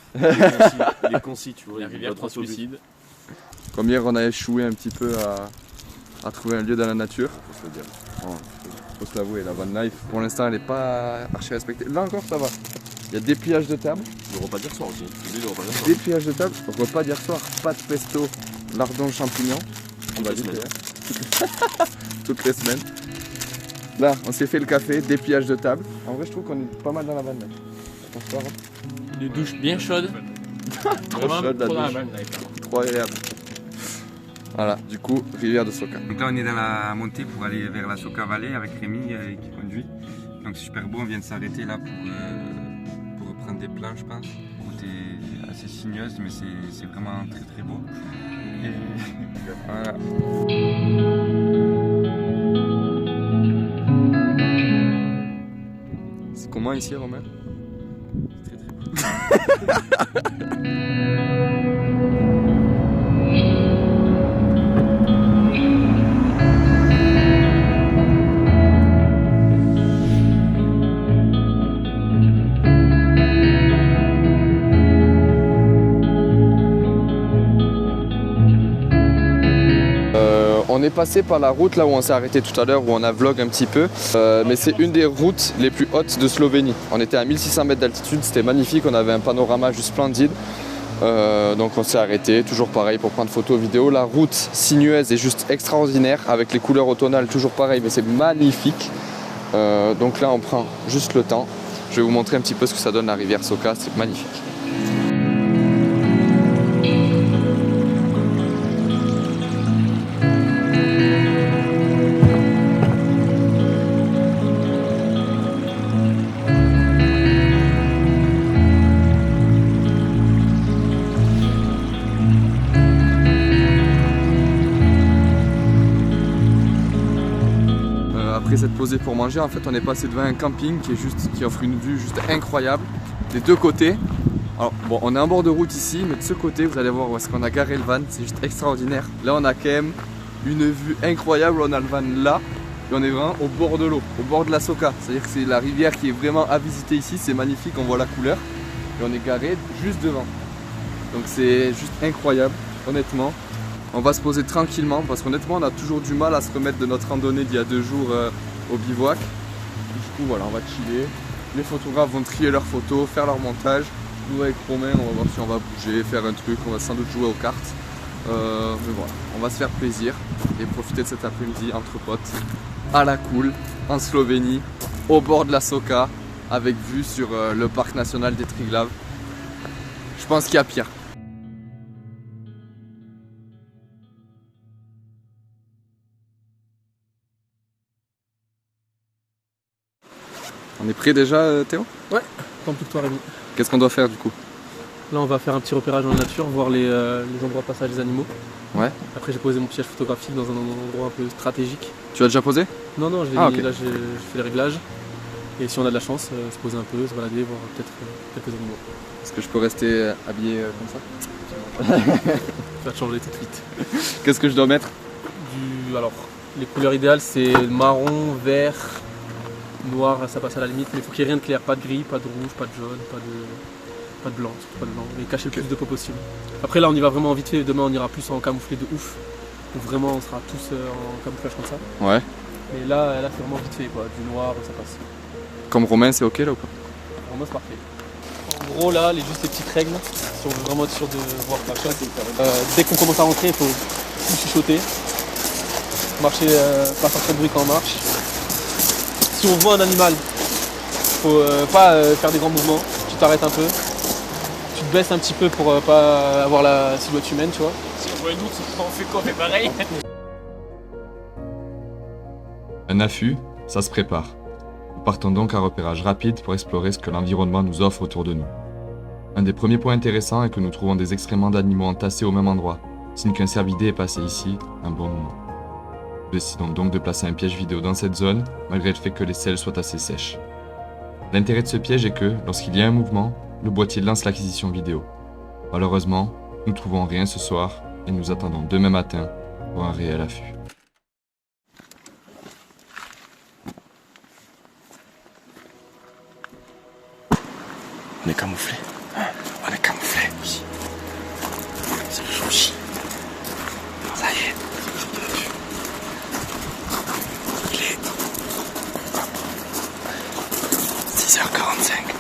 Il est concis, tu vois.
La rivière translucide.
Comme hier, on a échoué un petit peu à trouver un lieu dans la nature. Faut se l'avouer, la van life, pour l'instant, elle n'est pas archi respectée. Là encore, ça va. Il y a des pliages de table.
Le repas d'hier soir aussi.
Des pliages de table. Repas d'hier soir, pâte pesto, lardon champignon. On va dire toutes les semaines. Là, on s'est fait le café, des pliages de table. En vrai, je trouve qu'on est pas mal dans la van life.
Une douche bien chaude.
Trop chaude la douche. Trop agréable. Voilà, du coup, rivière de Soka.
Donc là on est dans la montée pour aller vers la Soka Valley avec Rémi qui conduit. Donc c'est super beau, on vient de s'arrêter là pour prendre des plans je pense. La route est assez sinueuse mais c'est vraiment très très beau. Et voilà.
C'est comment ici, Romain?
Très très beau.
On est passé par la route là où on s'est arrêté tout à l'heure, où on a vlog un petit peu, mais c'est une des routes les plus hautes de Slovénie. On était à 1600 mètres d'altitude, c'était magnifique, on avait un panorama juste splendide. Donc on s'est arrêté, toujours pareil pour prendre photo vidéo. La route sinueuse est juste extraordinaire avec les couleurs automnales, toujours pareil, mais c'est magnifique. Donc là on prend juste le temps. Je vais vous montrer un petit peu ce que ça donne la rivière Soka, c'est magnifique. Après s'être posé pour manger, en fait on est passé devant un camping qui offre une vue juste incroyable des deux côtés. Alors bon, on est en bord de route ici, mais de ce côté vous allez voir où est-ce qu'on a garé le van, c'est juste extraordinaire. Là on a quand même une vue incroyable, on a le van là et on est vraiment au bord de l'eau, au bord de la Soka. C'est-à-dire que c'est la rivière qui est vraiment à visiter ici, c'est magnifique, on voit la couleur et on est garé juste devant. Donc c'est juste incroyable, honnêtement. On va se poser tranquillement parce qu'honnêtement on a toujours du mal à se remettre de notre randonnée d'il y a 2 jours au bivouac. Du coup voilà, on va chiller. Les photographes vont trier leurs photos, faire leur montage. Nous avec Romain on va voir si on va bouger, faire un truc, on va sans doute jouer aux cartes. Mais voilà, on va se faire plaisir et profiter de cet après-midi entre potes, à la cool, en Slovénie, au bord de la Soka, avec vue sur le parc national des Triglav. Je pense qu'il y a pire. On est prêt déjà Théo?
Ouais, tant plus que toi Rémi.
Qu'est-ce qu'on doit faire du coup?
Là on va faire un petit repérage dans la nature, voir les endroits de passage des animaux.
Ouais.
Après j'ai posé mon piège photographique dans un endroit un peu stratégique.
Tu as déjà posé?
Non, je l'ai
Ah,
mis,
ok.
là j'ai fait les réglages. Et si on a de la chance, se poser un peu, se balader, voir peut-être quelques animaux.
Est-ce que je peux rester habillé comme ça?
Tu vas te changer tout de suite.
Qu'est-ce que je dois mettre?
Alors, les couleurs idéales c'est marron, vert, noir, ça passe à la limite, mais il faut qu'il n'y ait rien de clair, pas de gris, pas de rouge, pas de jaune, pas de blanc, surtout pas de blanc, mais cacher le plus de peau possible. Après là on y va vraiment vite fait, demain on ira plus en camouflé de ouf, donc vraiment on sera tous en camouflage comme ça.
Ouais.
Mais là c'est vraiment vite fait quoi, du noir ça passe.
Comme Romain, c'est ok là ou pas?
Vraiment c'est parfait. En gros là, juste les petites règles, si on veut vraiment être sûr de voir la chose, dès qu'on commence à rentrer, il faut plus chuchoter, marcher, pas faire trop de bruit quand on marche. Si on voit un animal, faut pas faire des grands mouvements, tu t'arrêtes un peu, tu te baisses un petit peu pour pas avoir la silhouette humaine, tu vois.
Si on voit une ours, on fait quoi? On fait pareil.
Un affût, ça se prépare. Nous partons donc à repérage rapide pour explorer ce que l'environnement nous offre autour de nous. Un des premiers points intéressants est que nous trouvons des excréments d'animaux entassés au même endroit, signe qu'un cervidé est passé ici un bon moment. Nous décidons donc de placer un piège vidéo dans cette zone, malgré le fait que les selles soient assez sèches. L'intérêt de ce piège est que, lorsqu'il y a un mouvement, le boîtier lance l'acquisition vidéo. Malheureusement, nous ne trouvons rien ce soir et nous attendons demain matin pour un réel affût.
On est camouflé. On est camouflé. Oui. C'est le jour J. Ça y est, c'est le jour de l'affût. Il est 6h45.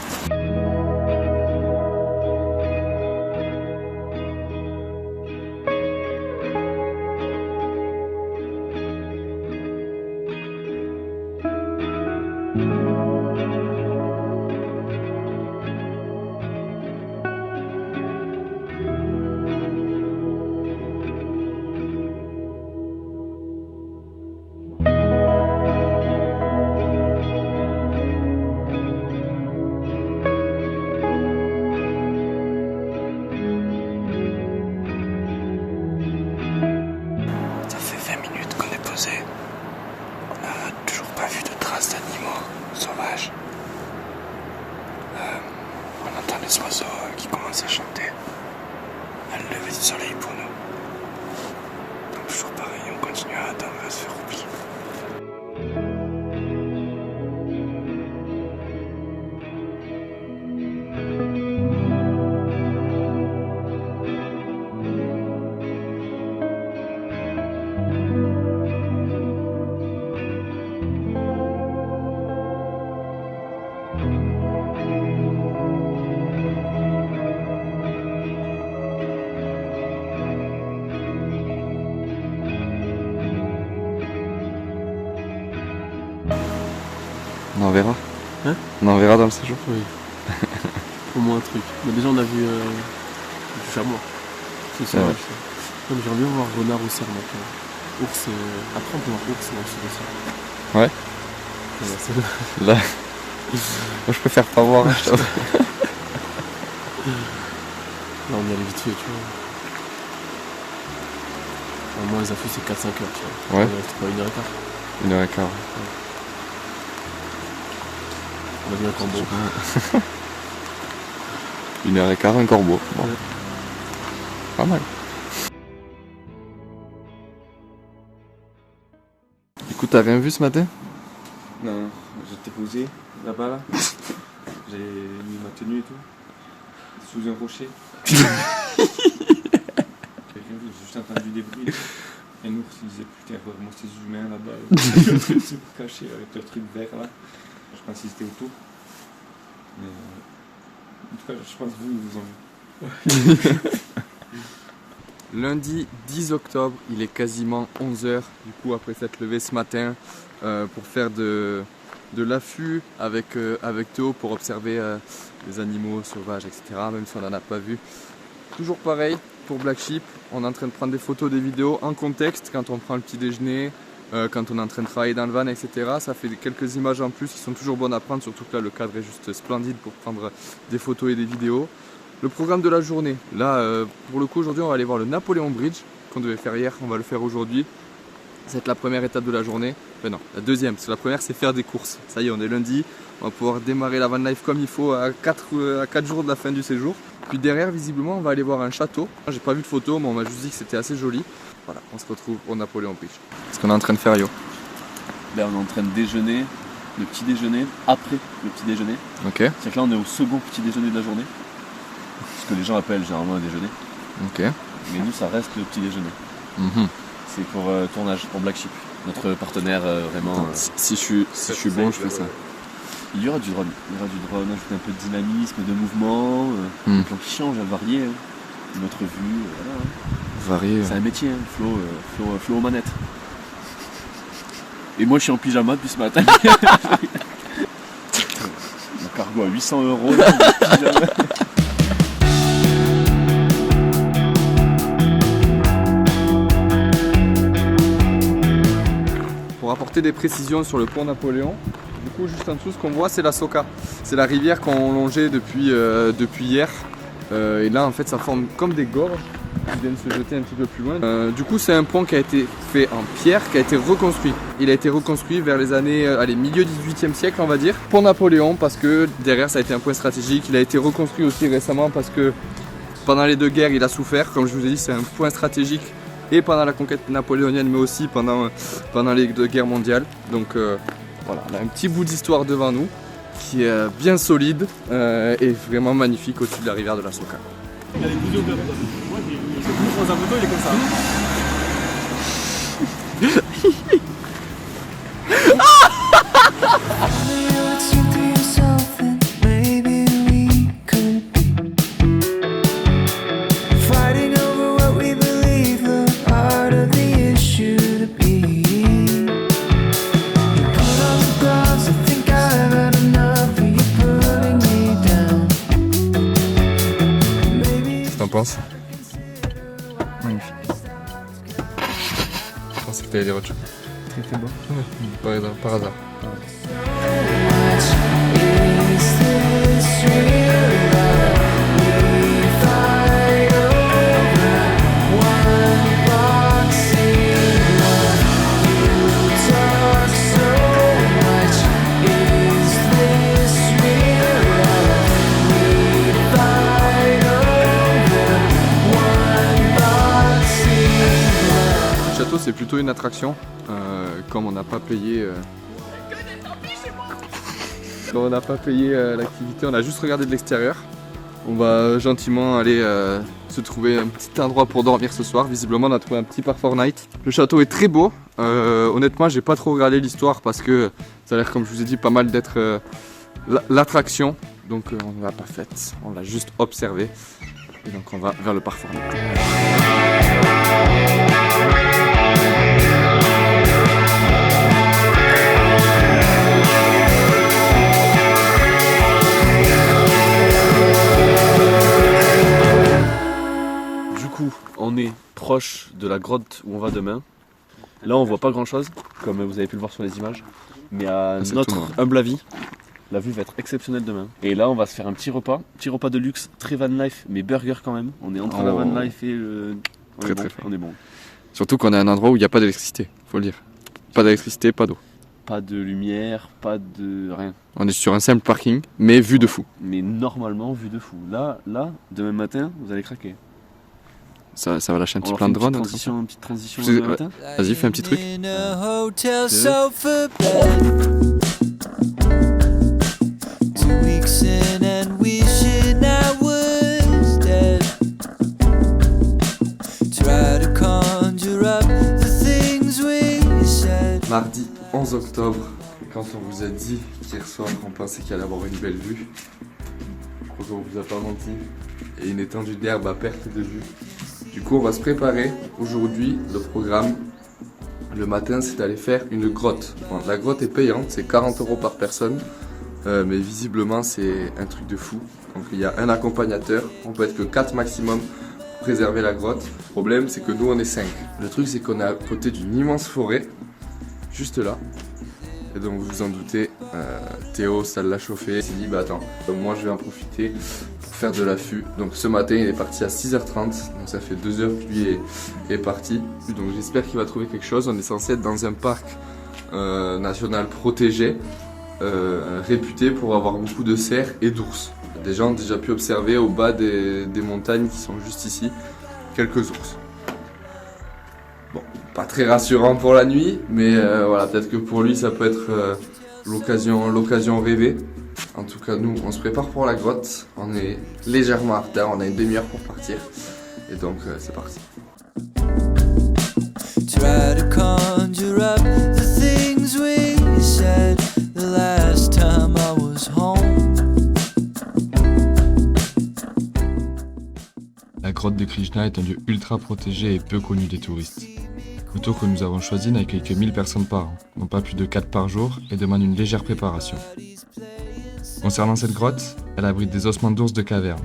en verra.
Hein?
On en verra dans le séjour.
Oui. Au moins un truc. Mais déjà on a vu du chamois. C'est ça.
Ouais.
Non, mais j'aimerais bien voir renard au cerf maintenant. Ours, après on peut voir ours dans le sud aussi.
Ouais.
Ouais, c'est...
Là, moi je préfère pas voir. Je t'avoue.
Là on y allait vite fait, tu vois. Au moins les affûts c'est 4-5 heures, tu vois.
Ouais.
Il reste pas 1h15.
1h15.
On a vu un corbeau.
1h15, un corbeau. Bon.
Ouais.
Pas mal. Du coup, t'as rien vu ce matin?
Non, j'étais posé là-bas là. J'ai mis ma tenue et tout. Sous un rocher. J'ai rien vu, j'ai juste entendu des bruits. Et nous, ils disaient putain, vraiment ces humains là-bas. Ils étaient se cacher avec leur truc vert là. Je pense qu'ils étaient autour. Mais en tout cas, je pense que vous en avez.
Lundi 10 octobre, il est quasiment 11h, du coup après s'être levé ce matin pour faire de l'affût avec Théo pour observer les animaux sauvages, etc. Même si on n'en a pas vu. Toujours pareil pour Black Sheep, on est en train de prendre des photos, des vidéos en contexte quand on prend le petit déjeuner, quand on est en train de travailler dans le van, etc. Ça fait quelques images en plus qui sont toujours bonnes à prendre, surtout que là le cadre est juste splendide pour prendre des photos et des vidéos. Le programme de la journée, là pour le coup aujourd'hui on va aller voir le Napoleon Bridge qu'on devait faire hier, on va le faire aujourd'hui. Ça va être la première étape de la journée, enfin non, la deuxième, parce que la première c'est faire des courses. Ça y est, on est lundi, on va pouvoir démarrer la van life comme il faut à 4 jours de la fin du séjour. Puis derrière visiblement on va aller voir un château. J'ai pas vu de photo mais on m'a juste dit que c'était assez joli. Voilà, on se retrouve au Napoleon Bridge. Ce qu'on est en train de faire Yo.
Là, on est en train de déjeuner, le petit déjeuner, après le petit déjeuner.
Ok,
C'est que là, on est au second petit déjeuner de la journée. Ce que les gens appellent généralement un déjeuner.
ok.
Mais nous, ça reste le petit déjeuner.
Mhm.
C'est pour tournage, pour Black Sheep. Notre partenaire vraiment.
Si je suis bon, je fais ça.
Il y aura du drone. Il y aura du drone, ajouter un peu de dynamisme, de mouvement. Un plan qui change, à varier. Hein. Notre vue, voilà.
Varié.
C'est un métier, hein. Flo aux manettes. Et moi, je suis en pyjama depuis ce matin. Mon cargo à 800 €. Là, pyjama.
Pour apporter des précisions sur le pont Napoléon, du coup juste en dessous ce qu'on voit c'est la Soca. C'est la rivière qu'on longeait depuis hier. Et là en fait ça forme comme des gorges qui viennent se jeter un petit peu plus loin. Du coup c'est un pont qui a été fait en pierre, qui a été reconstruit. Il a été reconstruit vers les années, milieu 18e siècle on va dire. Pont Napoléon parce que derrière ça a été un point stratégique. Il a été reconstruit aussi récemment parce que pendant les deux guerres il a souffert. Comme je vous ai dit c'est un point stratégique. Et pendant la conquête napoléonienne, mais aussi pendant les deux guerres mondiales. Donc voilà, on a un petit bout d'histoire devant nous qui est bien solide et vraiment magnifique au-dessus de la rivière de la Soca.
Il y a des coups de moi, j'ai dans un photo, il est comme ça.
Pense. Magnifique. Je pensais que t'allais dire autre chose.
Très beau.
Par hasard. C'est plutôt une attraction, comme on n'a pas payé. Comme on n'a pas payé l'activité, on a juste regardé de l'extérieur. On va gentiment aller se trouver un petit endroit pour dormir ce soir. Visiblement, on a trouvé un petit parfort night. Le château est très beau. Honnêtement, j'ai pas trop regardé l'histoire parce que ça a l'air, comme je vous ai dit, pas mal d'être l'attraction. Donc, on ne l'a pas faite, on l'a juste observé. Et donc, on va vers le parfort night.
proche de la grotte où on va demain. Là, on voit pas grand-chose, comme vous avez pu le voir sur les images. Mais à notre humble avis, la vue va être exceptionnelle demain. Et là, on va se faire un petit repas de luxe, très van life, mais burger quand même. On est entre la van life et le... On est bon.
Surtout qu'on est à un endroit où il n'y a pas d'électricité, faut le dire. Pas d'électricité, pas d'eau.
Pas de lumière, pas de rien.
On est sur un simple parking, mais vue de fou.
Mais normalement, vue de fou. Là, demain matin, vous allez craquer.
Ça va lâcher un petit plan de drone.
Une petite transition demain matin.
Vas-y, fais un petit truc. Mardi 11 octobre, quand on vous a dit qu'hier soir on pensait qu'il allait avoir une belle vue, je crois qu'on vous a pas menti, et une étendue d'herbe à perte de vue. Du coup on va se préparer. Aujourd'hui le programme, le matin, c'est d'aller faire une grotte. Bon, la grotte est payante, c'est 40 € par personne, mais visiblement c'est un truc de fou. Donc il y a un accompagnateur, on peut être que 4 maximum pour préserver la grotte. Le problème c'est que nous on est 5. Le truc c'est qu'on est à côté d'une immense forêt, juste là. Et donc vous vous en doutez, Théo, ça l'a chauffé, il s'est dit bah attends, moi je vais en profiter pour faire de l'affût. Donc ce matin il est parti à 6h30, donc ça fait 2 heures que lui est parti. Donc j'espère qu'il va trouver quelque chose. On est censé être dans un parc national protégé, réputé pour avoir beaucoup de cerfs et d'ours. Des gens ont déjà pu observer au bas des montagnes qui sont juste ici, quelques ours. Bon, pas très rassurant pour la nuit, mais voilà, peut-être que pour lui ça peut être l'occasion rêvée. En tout cas, nous on se prépare pour la grotte, on est légèrement en retard, on a une demi-heure pour partir, et donc c'est parti. Try to conjure up the things we said the last time I was home. La grotte de Krishna est un lieu ultra protégé et peu connu des touristes. Le tour que nous avons choisi n'accueille que 1000 personnes par an, non pas plus de 4 par jour, et demande une légère préparation. Concernant cette grotte, elle abrite des ossements d'ours de caverne.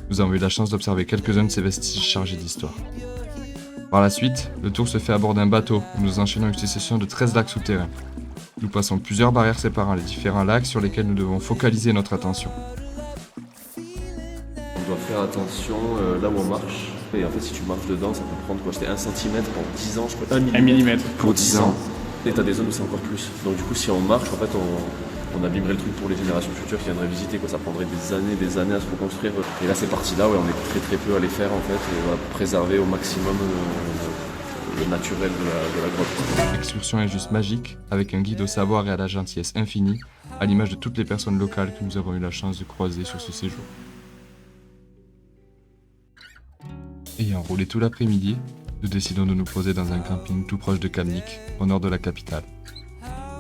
Nous avons eu la chance d'observer quelques-uns de ces vestiges chargés d'histoire. Par la suite, le tour se fait à bord d'un bateau où nous enchaînons une succession de 13 lacs souterrains. Nous passons plusieurs barrières séparant les différents lacs sur lesquels nous devons focaliser notre attention.
On doit faire attention là où on marche. Et en fait, si tu marches dedans, ça peut prendre quoi? C'était 1 cm pour 10 ans, je crois.
1 millimètre.
Pour 10 ans. Et t'as des zones où c'est encore plus. Donc du coup, si on marche, en fait, on abîmerait le truc pour les générations futures qui viendraient visiter, quoi. Ça prendrait des années à se reconstruire. Et là, c'est parti là, ouais, on est très peu à les faire, en fait. Et on va préserver au maximum le naturel de la grotte.
L'excursion est juste magique, avec un guide au savoir et à la gentillesse infinie, à l'image de toutes les personnes locales que nous avons eu la chance de croiser sur ce séjour. Ayant roulé tout l'après-midi, nous décidons de nous poser dans un camping tout proche de Kamnik, au nord de la capitale.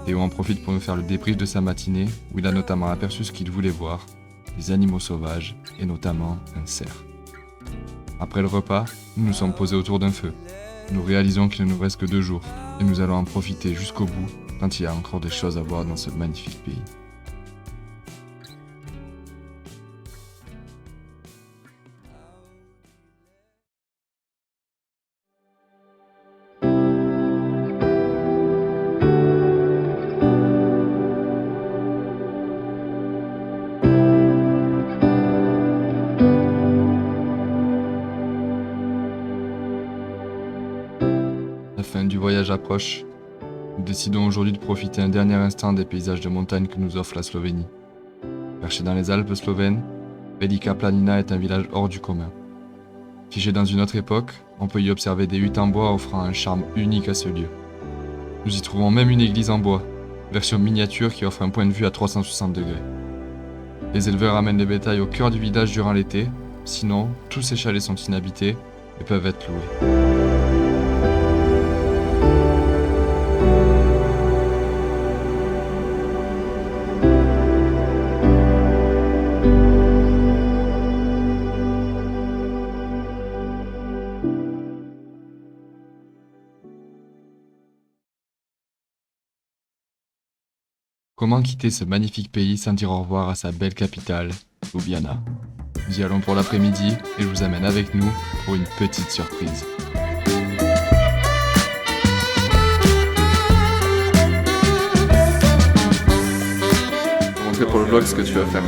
Théo en profite pour nous faire le débrief de sa matinée, où il a notamment aperçu ce qu'il voulait voir, des animaux sauvages, et notamment un cerf. Après le repas, nous nous sommes posés autour d'un feu. Nous réalisons qu'il ne nous reste que 2 jours, et nous allons en profiter jusqu'au bout, tant il y a encore des choses à voir dans ce magnifique pays. La fin du voyage approche. Nous décidons aujourd'hui de profiter un dernier instant des paysages de montagne que nous offre la Slovénie. Perché dans les Alpes slovènes, Velika Planina est un village hors du commun. Figé dans une autre époque, on peut y observer des huttes en bois offrant un charme unique à ce lieu. Nous y trouvons même une église en bois, version miniature qui offre un point de vue à 360 degrés. Les éleveurs amènent le bétail au cœur du village durant l'été, sinon tous ces chalets sont inhabités et peuvent être loués. Comment quitter ce magnifique pays sans dire au revoir à sa belle capitale, Ljubljana? Nous y allons pour l'après-midi et je vous amène avec nous pour une petite surprise.
montrer pour le vlog ce que tu vas faire.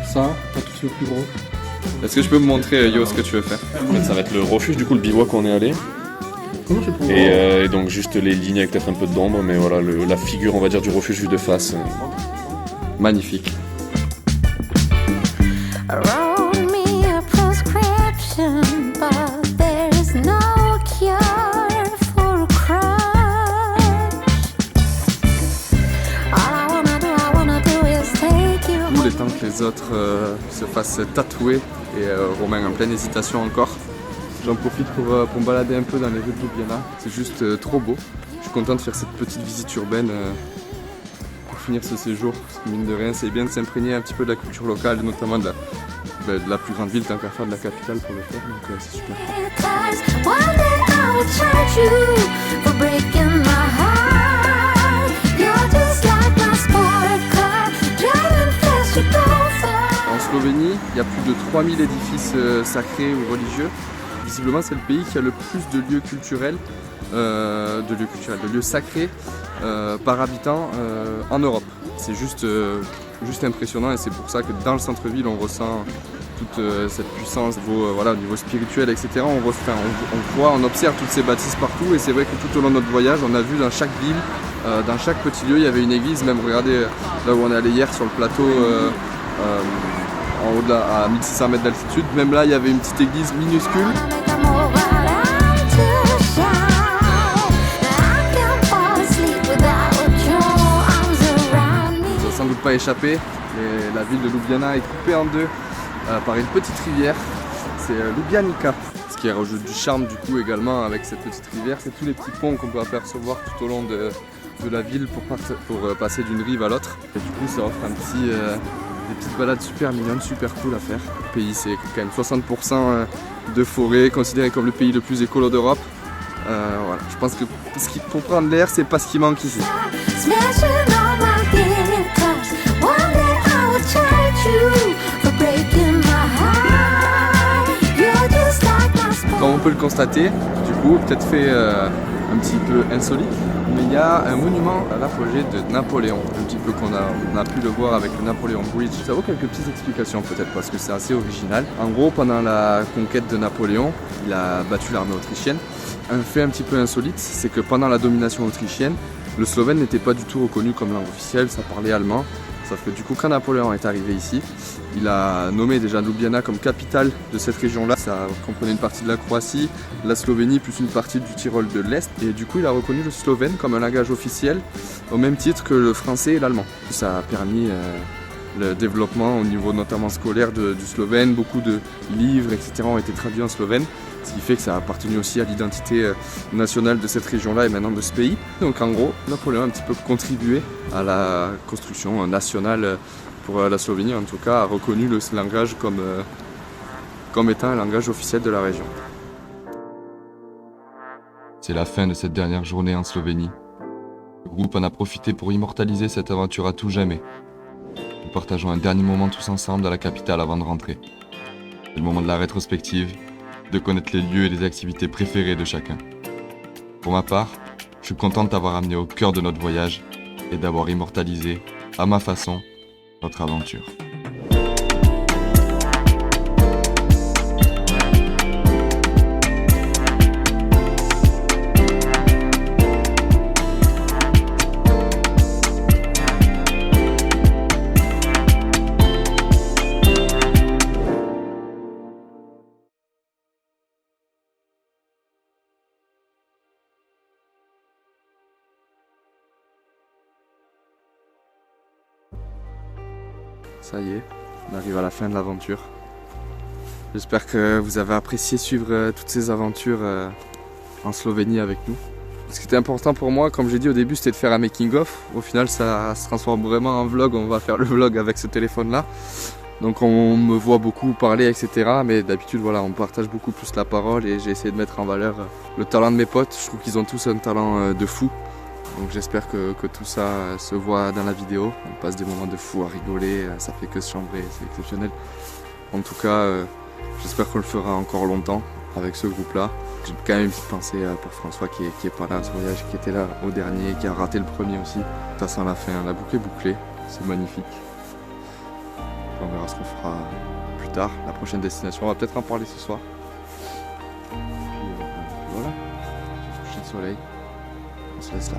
Ça, pas tout le plus gros.
Est-ce que tu peux me montrer, Yo, ce que tu veux faire?
Ça va être le refuge, du coup, le bivouac où on est allé.
Comment je peux
Et donc juste les lignes avec peut-être un peu d'ombre, mais voilà, la figure, on va dire, du refuge vue de face.
Magnifique.
Wrote me a prescription, but there's no cure for a crush. All I wanna do is take you.
Nous, les temps que les autres se fassent tatouer et Romain en pleine hésitation encore. J'en profite pour me balader un peu dans les rues de Ljubljana. C'est juste trop beau. Je suis content de faire cette petite visite urbaine pour finir ce séjour. Parce que mine de rien, c'est bien de s'imprégner un petit peu de la culture locale, notamment de la plus grande ville, tant qu'à faire de la capitale pour le faire. Donc c'est super.
Cause one day I will charge you for breaking my heart. You're just like my sport car, driving fast you go far.
En Slovénie, il y a plus de 3000 édifices sacrés ou religieux. Visiblement, c'est le pays qui a le plus de lieux culturels, de lieux sacrés par habitant en Europe. C'est juste impressionnant et c'est pour ça que dans le centre-ville, on ressent toute cette puissance au niveau spirituel, etc. On observe toutes ces bâtisses partout et c'est vrai que tout au long de notre voyage, on a vu dans chaque ville, dans chaque petit lieu, il y avait une église. Même regardez là où on est allé hier sur le plateau. En haut à 1600 mètres d'altitude, même là il y avait une petite église minuscule. Vous n'avez sans doute pas échappé, mais la ville de Ljubljana est coupée en deux par une petite rivière, c'est Ljubljanica. Ce qui rajoute du charme du coup également avec cette petite rivière, c'est tous les petits ponts qu'on peut apercevoir tout au long de la ville pour passer d'une rive à l'autre. Et du coup ça offre des petites balades super mignonnes, super cool à faire. Le pays, c'est quand même 60% de forêt, considéré comme le pays le plus écolo d'Europe. Voilà, je pense que pour prendre l'air, c'est pas ce qui manque ici. Comme on peut le constater, du coup, peut-être fait un petit peu insolite, mais il y a un monument à l'apogée de Napoléon, un petit peu qu'on a pu le voir avec le Napoleon Bridge. Ça vaut quelques petites explications peut-être parce que c'est assez original. En gros, pendant la conquête de Napoléon, il a battu l'armée autrichienne. Un fait un petit peu insolite, c'est que pendant la domination autrichienne, le slovène n'était pas du tout reconnu comme langue officielle, ça parlait allemand. Sauf que du coup, quand Napoléon est arrivé ici, il a nommé déjà Ljubljana comme capitale de cette région-là. Ça comprenait une partie de la Croatie, la Slovénie, plus une partie du Tyrol de l'Est. Et du coup, il a reconnu le slovène comme un langage officiel, au même titre que le français et l'allemand. Ça a permis le développement au niveau notamment scolaire du slovène. Beaucoup de livres, etc. ont été traduits en slovène. Ce qui fait que ça a appartenu aussi à l'identité nationale de cette région-là et maintenant de ce pays. Donc en gros, Napoléon a un petit peu contribué à la construction nationale pour la Slovénie. En tout cas, a reconnu le langage comme étant un langage officiel de la région.
C'est la fin de cette dernière journée en Slovénie. Le groupe en a profité pour immortaliser cette aventure à tout jamais. Nous partageons un dernier moment tous ensemble dans la capitale avant de rentrer. C'est le moment de la rétrospective, de connaître les lieux et les activités préférées de chacun. Pour ma part, je suis content de t'avoir amené au cœur de notre voyage et d'avoir immortalisé, à ma façon, notre aventure.
Ça y est, on arrive à la fin de l'aventure. J'espère que vous avez apprécié suivre toutes ces aventures en Slovénie avec nous. Ce qui était important pour moi, comme j'ai dit au début, c'était de faire un making-of. Au final, ça se transforme vraiment en vlog. On va faire le vlog avec ce téléphone-là. Donc on me voit beaucoup parler, etc. Mais d'habitude, voilà, on partage beaucoup plus la parole et j'ai essayé de mettre en valeur le talent de mes potes. Je trouve qu'ils ont tous un talent de fou. Donc j'espère que tout ça se voit dans la vidéo. On passe des moments de fou à rigoler, ça fait que se chambrer, c'est exceptionnel. En tout cas, j'espère qu'on le fera encore longtemps avec ce groupe-là. J'ai quand même une petite pensée pour François qui est pas là à ce voyage, qui était là au dernier, qui a raté le premier aussi. Ça sent la fin, la boucle est bouclée, c'est magnifique. On verra ce qu'on fera plus tard, la prochaine destination. On va peut-être en parler ce soir. Puis voilà, coucher de soleil, on se laisse là.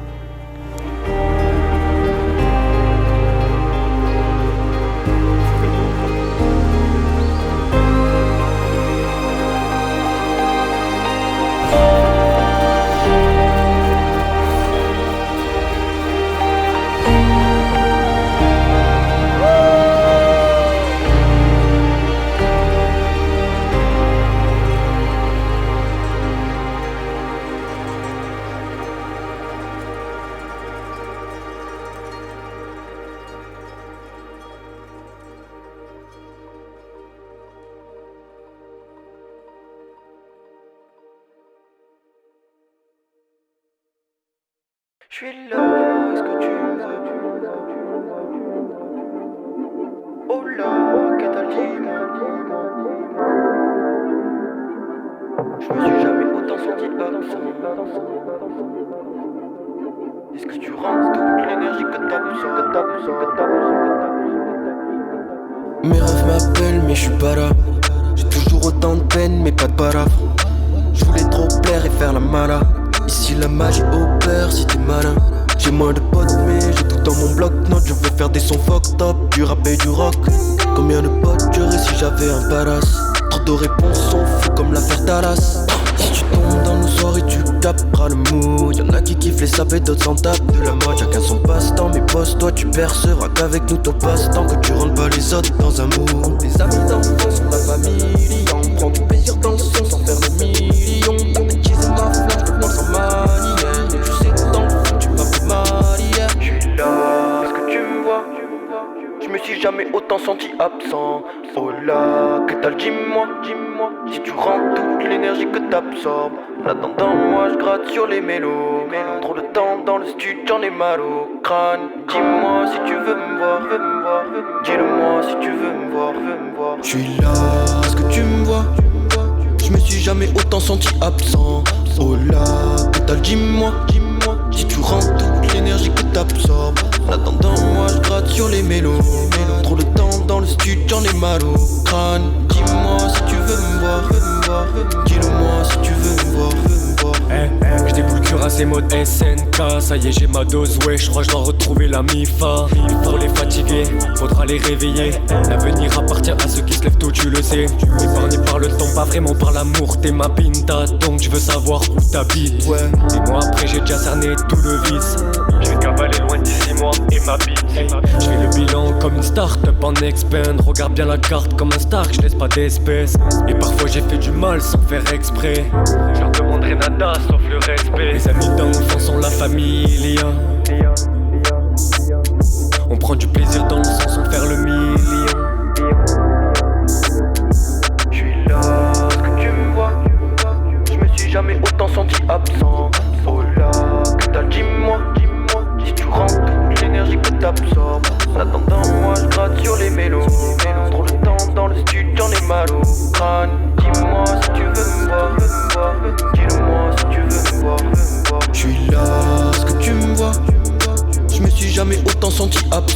Je suis là, est-ce que tu m'as vu? Oh là, Catalina. Je me suis jamais autant senti absent. Est-ce que tu rends toute l'énergie que t'absorbes? Mes rêves m'appellent mais je suis pas là. J'ai toujours autant de peine mais pas de paraphe. Je voulais trop plaire et faire la mala. Ici la magie opère si t'es malin. J'ai moins de potes mais j'ai tout dans mon bloc-notes. Je veux faire des sons fucked up, du rap et du rock. Combien de potes j'aurais si j'avais un palace? Trop de réponses sont fous comme l'affaire Dallas. Si tu tombes dans nos soirées tu capteras le mood. Y'en a qui kiffent les sapes et d'autres s'en tapent de la mode. Chacun son passe-temps mais bosse toi tu percevras qu'avec nous ton passe-temps. Que tu rentres pas les autres dans un mood. Les amis d'enfance sont la famille. On prend du plaisir dans le son sans faire le million. T'as bêtise ma flamme, je te parle sans manière. Et tu sais dans le fond tu m'as fait mal hier. Je suis là, est-ce que tu me vois? Je me suis jamais autant senti absent. Oh là, que t'as le dis-moi, si tu rends toute l'énergie que t'absorbes. En attendant moi je gratte sur les mélos. Trop de temps dans le studio, j'en ai mal au crâne. Dis-moi si tu veux me voir, dis-le-moi si tu veux me voir. Je suis là, est-ce que tu me vois? Je me suis jamais autant senti absent. Oh là, que t'as le dis-moi, si tu rends toute l'énergie que t'absorbes. En attendant moi je gratte sur les mélos. Trop de temps dans le studio, j'en ai mal au crâne. Dis-moi si tu veux me voir, dis-le-moi si tu veux me voir.
Je déboule cuirassé mode SNK. Ça y est j'ai ma dose, ouais je crois que je dois retrouver la MIFA. Pour les fatiguer, faudra les réveiller. L'avenir appartient à ceux qui se lèvent tôt, tu le sais. Épargné par le temps, pas vraiment par l'amour. T'es ma pinta, donc je veux savoir où t'habites, ouais. Et moi après j'ai déjà cerné tout le vice. Je vais cavaler loin d'ici moi et ma bite. Je fais le bilan comme une start-up en expand. Regarde bien la carte comme un Stark, je laisse pas d'espèces. Et parfois j'ai fait du mal sans faire exprès. Je leur demanderai nada sauf le respect. Les amis d'enfance sont la famille. On prend du plaisir dans le sang sans faire le million.
Je suis là, est-ce que tu me vois? Je me suis jamais autant senti absent. Oh là, que t'as le dis-moi, si tu rends toute l'énergie que t'absorbes. En attendant moi je gratte sur les mélos. Trop de temps dans le studio, j'en ai mal au crâne. Dis-moi si tu veux me voir, dis-le-moi si tu veux me voir. Je suis là, est-ce que tu me vois? Je me suis jamais autant senti absent.